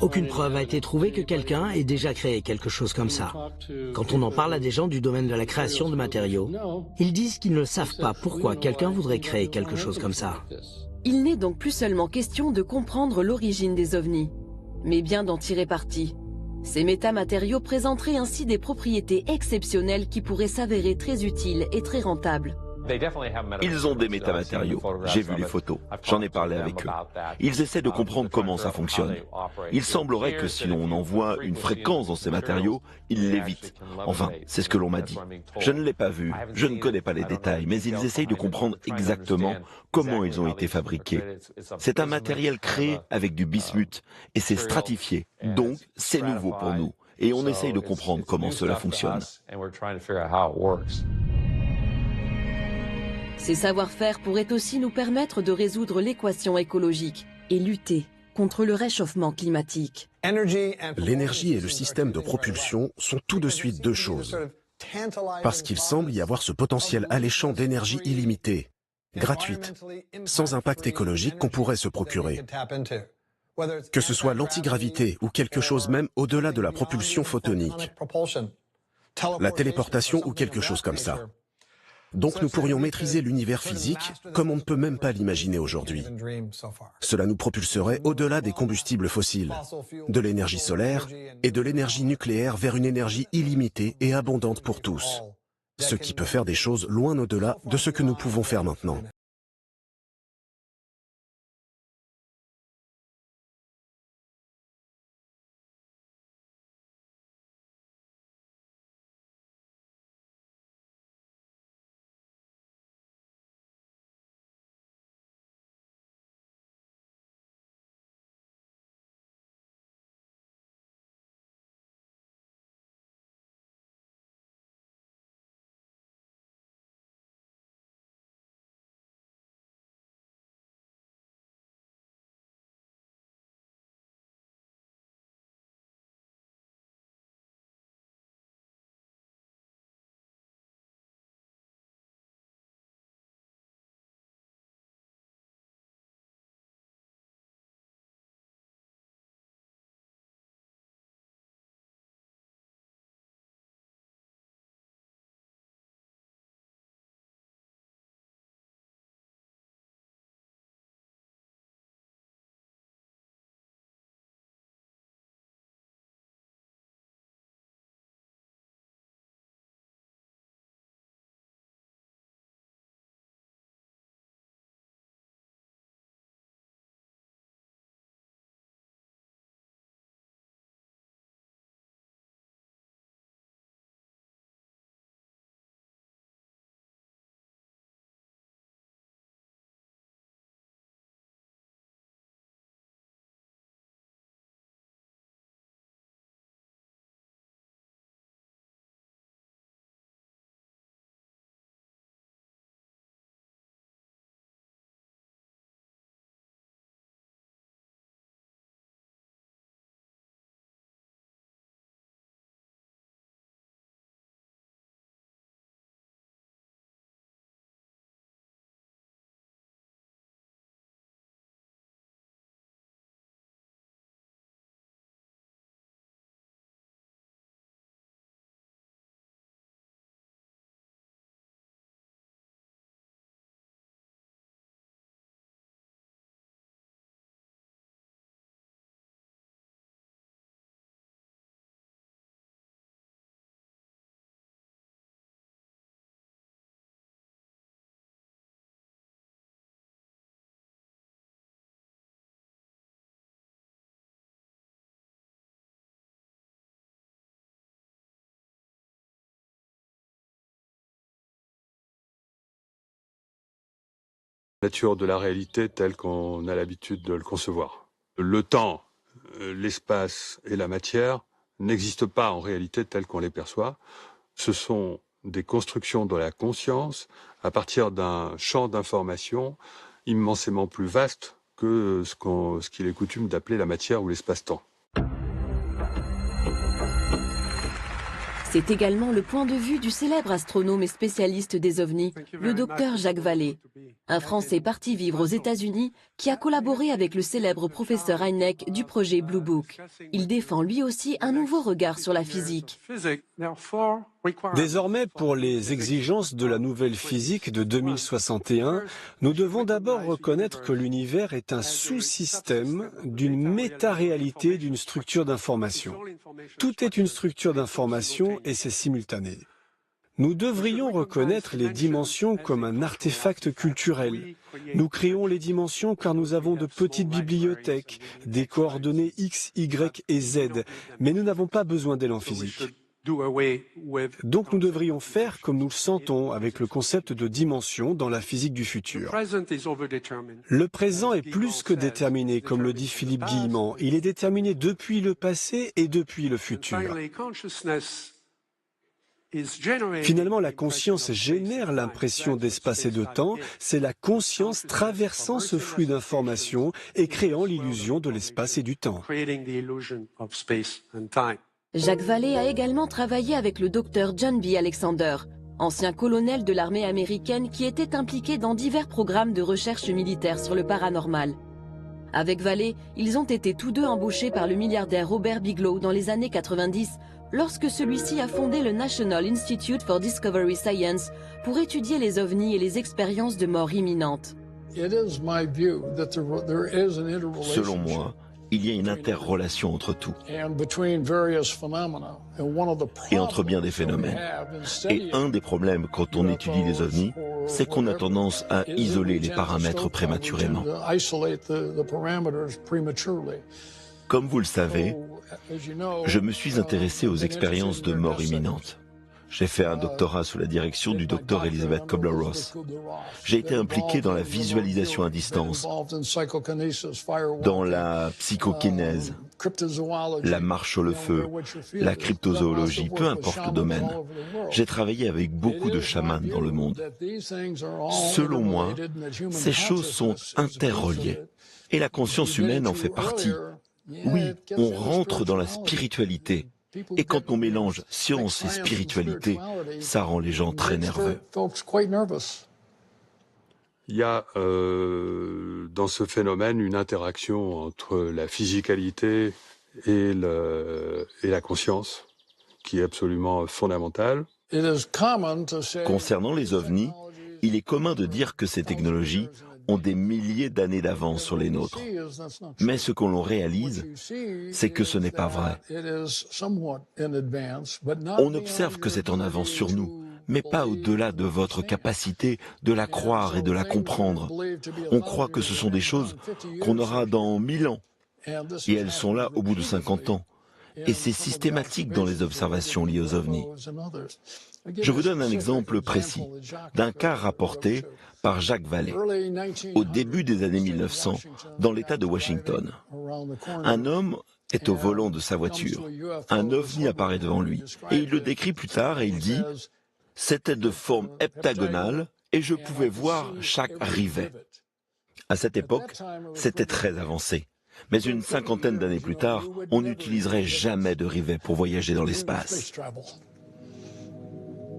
Aucune preuve a été trouvée que quelqu'un ait déjà créé quelque chose comme ça. Quand on en parle à des gens du domaine de la création de matériaux, ils disent qu'ils ne savent pas pourquoi quelqu'un voudrait créer quelque chose comme ça. Il n'est donc plus seulement question de comprendre l'origine des ovnis, mais bien d'en tirer parti. Ces métamatériaux présenteraient ainsi des propriétés exceptionnelles qui pourraient s'avérer très utiles et très rentables. Ils ont des métamatériaux. J'ai vu les photos. J'en ai parlé avec eux. Ils essaient de comprendre comment ça fonctionne. Il semblerait que si l'on envoie une fréquence dans ces matériaux, ils l'évitent. Enfin, c'est ce que l'on m'a dit. Je ne l'ai pas vu, je ne connais pas les détails, mais ils essayent de comprendre exactement comment ils ont été fabriqués. C'est un matériel créé avec du bismuth et c'est stratifié. Donc, c'est nouveau pour nous. Et on essaye de comprendre comment cela fonctionne. Ces savoir-faire pourraient aussi nous permettre de résoudre l'équation écologique et lutter contre le réchauffement climatique. L'énergie et le système de propulsion sont tout de suite deux choses. Parce qu'il semble y avoir ce potentiel alléchant d'énergie illimitée, gratuite, sans impact écologique qu'on pourrait se procurer. Que ce soit l'antigravité ou quelque chose même au-delà de la propulsion photonique, la téléportation ou quelque chose comme ça. Donc nous pourrions maîtriser l'univers physique comme on ne peut même pas l'imaginer aujourd'hui. Cela nous propulserait au-delà des combustibles fossiles, de l'énergie solaire et de l'énergie nucléaire vers une énergie illimitée et abondante pour tous, ce qui peut faire des choses loin au-delà de ce que nous pouvons faire maintenant. La nature de la réalité telle qu'on a l'habitude de le concevoir. Le temps, l'espace et la matière n'existent pas en réalité telles qu'on les perçoit. Ce sont des constructions de la conscience à partir d'un champ d'information immensément plus vaste que ce qu'il est coutume d'appeler la matière ou l'espace-temps. C'est également le point de vue du célèbre astronome et spécialiste des ovnis, le docteur Jacques Vallée, un Français parti vivre aux États-Unis qui a collaboré avec le célèbre professeur Hynek du projet Blue Book. Il défend lui aussi un nouveau regard sur la physique. Désormais, pour les exigences de la nouvelle physique de 2061, nous devons d'abord reconnaître que l'univers est un sous-système d'une méta-réalité d'une structure d'information. Tout est une structure d'information et c'est simultané. Nous devrions reconnaître les dimensions comme un artefact culturel. Nous créons les dimensions car nous avons de petites bibliothèques, des coordonnées X, Y et Z, mais nous n'avons pas besoin d'élan physique. Donc nous devrions faire comme nous le sentons avec le concept de dimension dans la physique du futur. Le présent est plus que déterminé, comme le dit Philippe Guillemant. Il est déterminé depuis le passé et depuis le futur. Finalement, la conscience génère l'impression d'espace et de temps. C'est la conscience traversant ce flux d'informations et créant l'illusion de l'espace et du temps. Jacques Vallée a également travaillé avec le docteur John B. Alexander, ancien colonel de l'armée américaine qui était impliqué dans divers programmes de recherche militaire sur le paranormal. Avec Vallée, ils ont été tous deux embauchés par le milliardaire Robert Bigelow dans les années 90, lorsque celui-ci a fondé le National Institute for Discovery Science pour étudier les ovnis et les expériences de mort imminente. Selon moi, il y a une interrelation entre tout et entre bien des phénomènes. Et un des problèmes quand on étudie les ovnis, c'est qu'on a tendance à isoler les paramètres prématurément. Comme vous le savez, je me suis intéressé aux expériences de mort imminente. J'ai fait un doctorat sous la direction du docteur Elizabeth Kubler-Ross. J'ai été impliqué dans la visualisation à distance, dans la psychokinèse, la marche au feu, la cryptozoologie, peu importe le domaine. J'ai travaillé avec beaucoup de chamans dans le monde. Selon moi, ces choses sont interreliées et la conscience humaine en fait partie. Oui, on rentre dans la spiritualité. Et quand on mélange science et spiritualité, ça rend les gens très nerveux. Il y a dans ce phénomène une interaction entre la physicalité et la conscience qui est absolument fondamentale. Concernant les ovnis, il est commun de dire que ces technologies ont des milliers d'années d'avance sur les nôtres. Mais ce qu'on réalise, c'est que ce n'est pas vrai. On observe que c'est en avance sur nous, mais pas au-delà de votre capacité de la croire et de la comprendre. On croit que ce sont des choses qu'on aura dans 1000 ans, et elles sont là au bout de 50 ans. Et c'est systématique dans les observations liées aux ovnis. Je vous donne un exemple précis d'un cas rapporté par Jacques Vallée, au début des années 1900, dans l'État de Washington. Un homme est au volant de sa voiture. Un ovni apparaît devant lui, et il le décrit plus tard et il dit « C'était de forme heptagonale et je pouvais voir chaque rivet. » À cette époque, c'était très avancé. Mais une cinquantaine d'années plus tard, on n'utiliserait jamais de rivet pour voyager dans l'espace.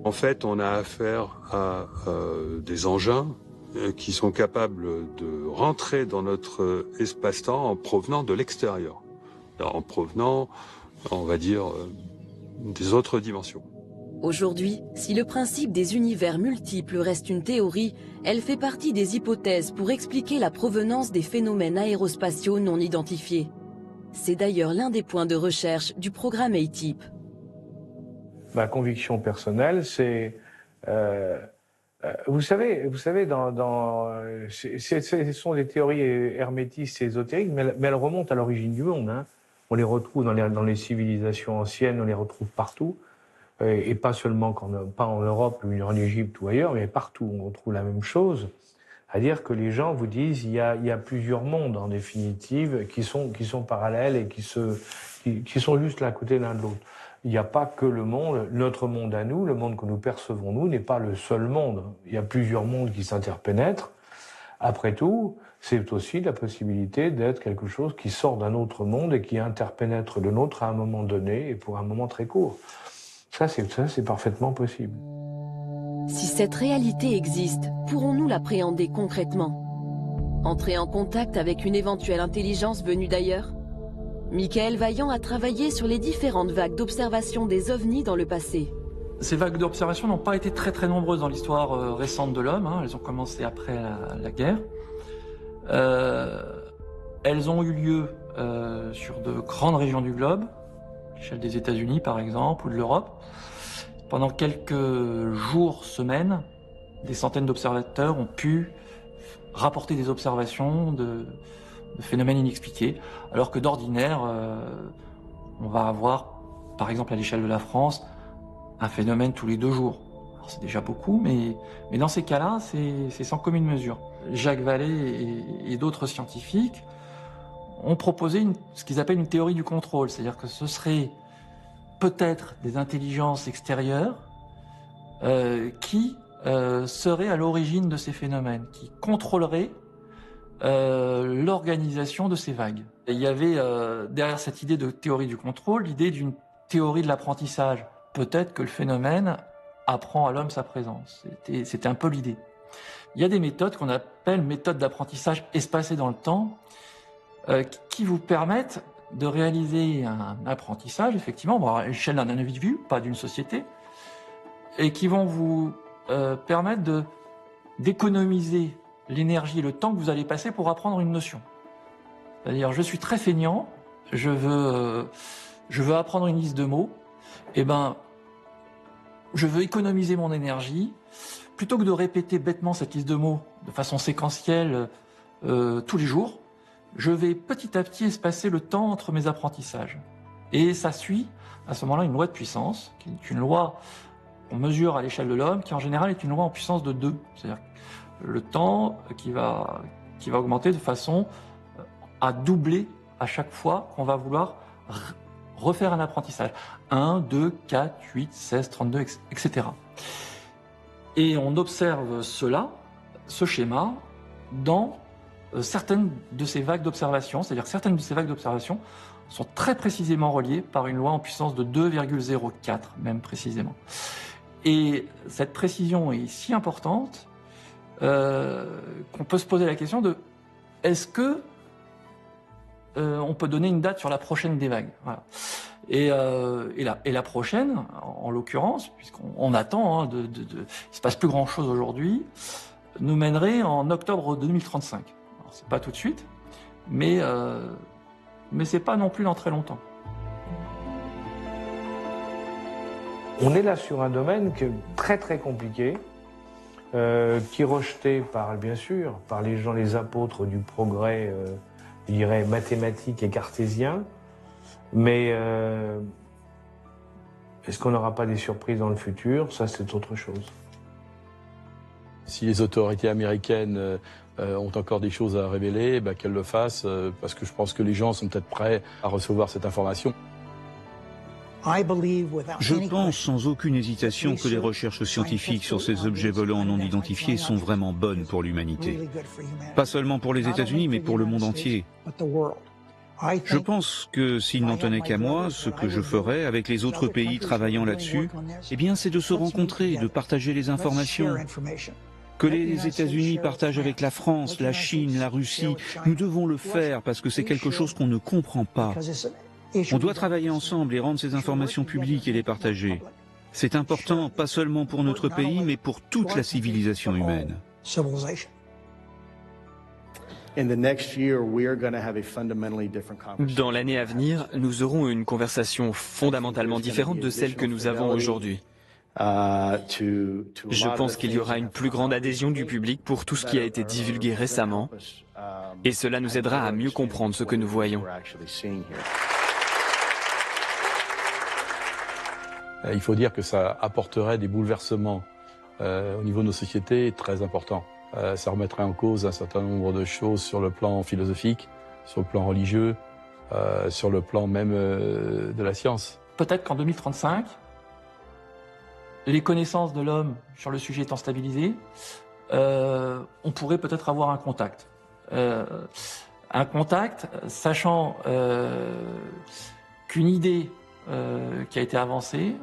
En fait, on a affaire à des engins qui sont capables de rentrer dans notre espace-temps en provenant de l'extérieur, en provenant, on va dire, des autres dimensions. Aujourd'hui, si le principe des univers multiples reste une théorie, elle fait partie des hypothèses pour expliquer la provenance des phénomènes aérospatiaux non identifiés. C'est d'ailleurs l'un des points de recherche du programme A-Type. Ma conviction personnelle, c'est, vous savez, ce sont des théories hermétistes et ésotériques, mais elles remontent à l'origine du monde. Hein. On les retrouve dans les civilisations anciennes, on les retrouve partout, et pas seulement pas en Europe, ou en Égypte ou ailleurs, mais partout on retrouve la même chose. à dire que les gens vous disent il y a plusieurs mondes en définitive qui sont parallèles et qui sont juste l'un à côté l'un de l'autre. Il n'y a pas que le monde, notre monde à nous, le monde que nous percevons nous n'est pas le seul monde. Il y a plusieurs mondes qui s'interpénètrent. Après tout, c'est aussi la possibilité d'être quelque chose qui sort d'un autre monde et qui interpénètre le nôtre à un moment donné et pour un moment très court. Ça, c'est parfaitement possible. Si cette réalité existe, pourrons-nous l'appréhender concrètement? Entrer en contact avec une éventuelle intelligence venue d'ailleurs? Michael Vaillant a travaillé sur les différentes vagues d'observation des ovnis dans le passé. Ces vagues d'observation n'ont pas été très nombreuses dans l'histoire récente de l'homme, hein. Elles ont commencé après la guerre. Elles ont eu lieu sur de grandes régions du globe, à l'échelle des États-Unis par exemple, ou de l'Europe. Pendant quelques jours, semaines, des centaines d'observateurs ont pu rapporter des observations de phénomènes inexpliqués, alors que d'ordinaire, on va avoir, par exemple à l'échelle de la France, un phénomène tous les 2 jours. C'est déjà beaucoup, mais dans ces cas-là, c'est sans commune mesure. Jacques Vallée et d'autres scientifiques ont proposé ce qu'ils appellent une théorie du contrôle, c'est-à-dire que ce serait peut-être des intelligences extérieures qui seraient à l'origine de ces phénomènes, qui contrôleraient l'organisation de ces vagues. Et il y avait derrière cette idée de théorie du contrôle, l'idée d'une théorie de l'apprentissage. Peut-être que le phénomène apprend à l'homme sa présence. C'était un peu l'idée. Il y a des méthodes qu'on appelle méthodes d'apprentissage espacées dans le temps, qui vous permettent de réaliser un apprentissage, effectivement, à l'échelle d'un individu, pas d'une société, et qui vont vous permettre d'économiser l'énergie et le temps que vous allez passer pour apprendre une notion. C'est-à-dire, je suis très feignant, je veux apprendre une liste de mots, eh ben, je veux économiser mon énergie, plutôt que de répéter bêtement cette liste de mots de façon séquentielle tous les jours, je vais petit à petit espacer le temps entre mes apprentissages. Et ça suit, à ce moment-là, une loi de puissance, qui est une loi qu'on mesure à l'échelle de l'homme, qui en général est une loi en puissance de 2. C'est-à-dire le temps qui va augmenter de façon à doubler à chaque fois qu'on va vouloir refaire un apprentissage. 1, 2, 4, 8, 16, 32, etc. Et on observe ce schéma, dans certaines de ces vagues d'observation, c'est-à-dire que certaines de ces vagues d'observation sont très précisément reliées par une loi en puissance de 2,04, même précisément. Et cette précision est si importante qu'on peut se poser la question de est-ce que on peut donner une date sur la prochaine des vagues. Voilà. Et la prochaine, en l'occurrence, puisqu'on attend, il ne se passe plus grand-chose aujourd'hui, nous mènerait en octobre 2035. Alors, c'est pas tout de suite, mais c'est pas non plus dans très longtemps. On est là sur un domaine qui est très compliqué, qui est rejeté bien sûr, par les gens, les apôtres du progrès, je dirais mathématique et cartésien. Mais est-ce qu'on n'aura pas des surprises dans le futur? Ça, c'est autre chose. Si les autorités américaines ont encore des choses à révéler, qu'elles le fassent, parce que je pense que les gens sont peut-être prêts à recevoir cette information. Je pense sans aucune hésitation que les recherches scientifiques sur ces objets volants non identifiés sont vraiment bonnes pour l'humanité. Pas seulement pour les États-Unis, mais pour le monde entier. Je pense que s'il n'en tenait qu'à moi, ce que je ferais avec les autres pays travaillant là-dessus, eh bien, c'est de se rencontrer, de partager les informations. Que les États-Unis partagent avec la France, la Chine, la Russie, nous devons le faire parce que c'est quelque chose qu'on ne comprend pas. On doit travailler ensemble et rendre ces informations publiques et les partager. C'est important, pas seulement pour notre pays, mais pour toute la civilisation humaine. Dans l'année à venir, nous aurons une conversation fondamentalement différente de celle que nous avons aujourd'hui. Je pense qu'il y aura une plus grande adhésion du public pour tout ce qui a été divulgué récemment, et cela nous aidera à mieux comprendre ce que nous voyons. Il faut dire que ça apporterait des bouleversements au niveau de nos sociétés très importants. Ça remettrait en cause un certain nombre de choses sur le plan philosophique, sur le plan religieux, sur le plan même de la science. Peut-être qu'en 2035, les connaissances de l'homme sur le sujet étant stabilisées, on pourrait peut-être avoir un contact. Un contact, sachant qu'une idée qui a été avancée,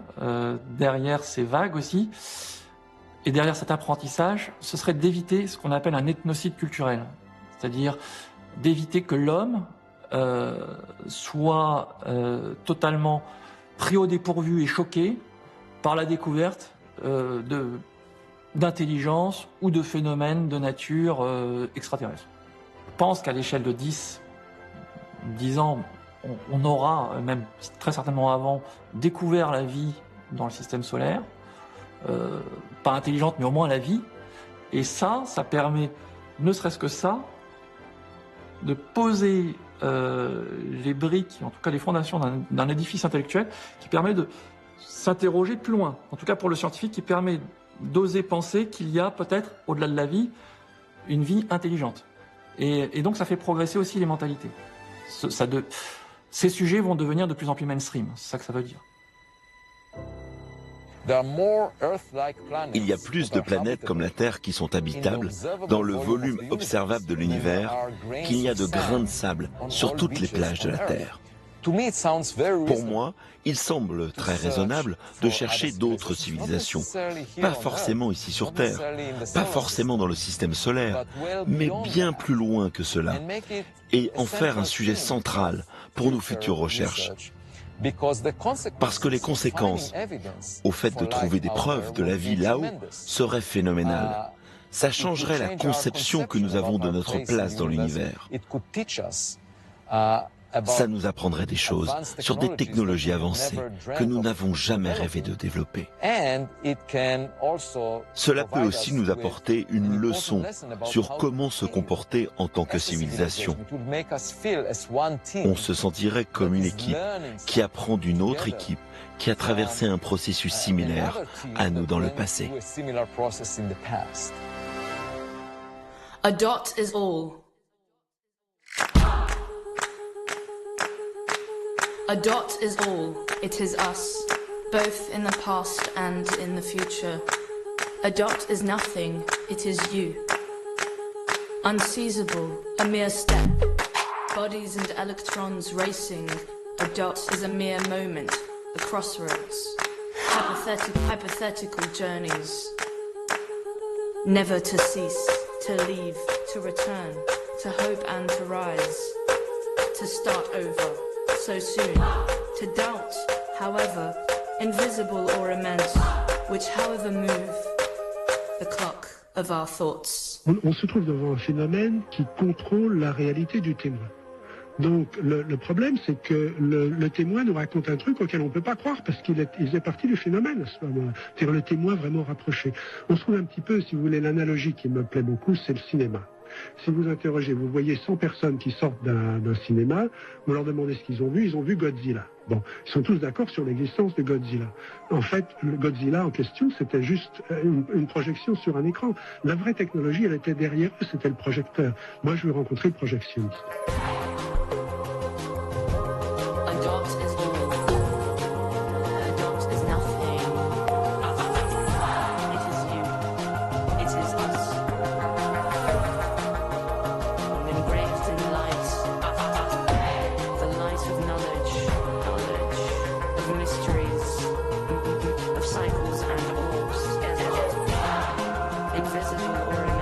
derrière ces vagues aussi, et derrière cet apprentissage, ce serait d'éviter ce qu'on appelle un ethnocide culturel. C'est-à-dire d'éviter que l'homme soit totalement pris au dépourvu et choqué par la découverte d'intelligence ou de phénomènes de nature extraterrestre. Je pense qu'à l'échelle de 10 ans, on aura, même très certainement avant, découvert la vie dans le système solaire. Pas intelligente, mais au moins la vie. Et ça permet, ne serait-ce que ça, de poser les briques, en tout cas les fondations d'un édifice intellectuel qui permet de s'interroger plus loin. En tout cas pour le scientifique, qui permet d'oser penser qu'il y a peut-être, au-delà de la vie, une vie intelligente. Et donc ça fait progresser aussi les mentalités. Ces sujets vont devenir de plus en plus mainstream, c'est ça que ça veut dire. Il y a plus de planètes comme la Terre qui sont habitables dans le volume observable de l'univers qu'il n'y a de grains de sable sur toutes les plages de la Terre. Pour moi, il semble très raisonnable de chercher d'autres civilisations. Pas forcément ici sur Terre, pas forcément dans le système solaire, mais bien plus loin que cela, et en faire un sujet central pour nos futures recherches. Parce que les conséquences au fait de trouver des preuves de la vie là-haut seraient phénoménales. Ça changerait la conception que nous avons de notre place dans l'univers. Ça nous apprendrait des choses sur des technologies avancées que nous n'avons jamais rêvé de développer. Cela peut aussi nous apporter une leçon sur comment se comporter en tant que civilisation. On se sentirait comme une équipe qui apprend d'une autre équipe qui a traversé un processus similaire à nous dans le passé. A dot is all. A dot is all, it is us, both in the past and in the future. A dot is nothing, it is you. Unseizable, a mere step. Bodies and electrons racing. A dot is a mere moment, a crossroads. Hypothetical journeys. Never to cease, to leave, to return, to hope and to rise. To start over. So soon, to doubt, however, invisible or immense, which however move the clock of our thoughts. On se trouve devant un phénomène qui contrôle la réalité du témoin. Donc le problème, c'est que le témoin nous raconte un truc auquel on ne peut pas croire parce qu'il faisait partie du phénomène à ce moment-là. C'est-à-dire le témoin vraiment rapproché. On se trouve un petit peu, si vous voulez, l'analogie qui me plaît beaucoup, c'est le cinéma. Si vous interrogez, vous voyez 100 personnes qui sortent d'un cinéma, vous leur demandez ce qu'ils ont vu Godzilla. Bon, ils sont tous d'accord sur l'existence de Godzilla. En fait, le Godzilla en question, c'était juste une projection sur un écran. La vraie technologie, elle était derrière eux, c'était le projecteur. Moi, je veux rencontrer le projectionniste. Invisible or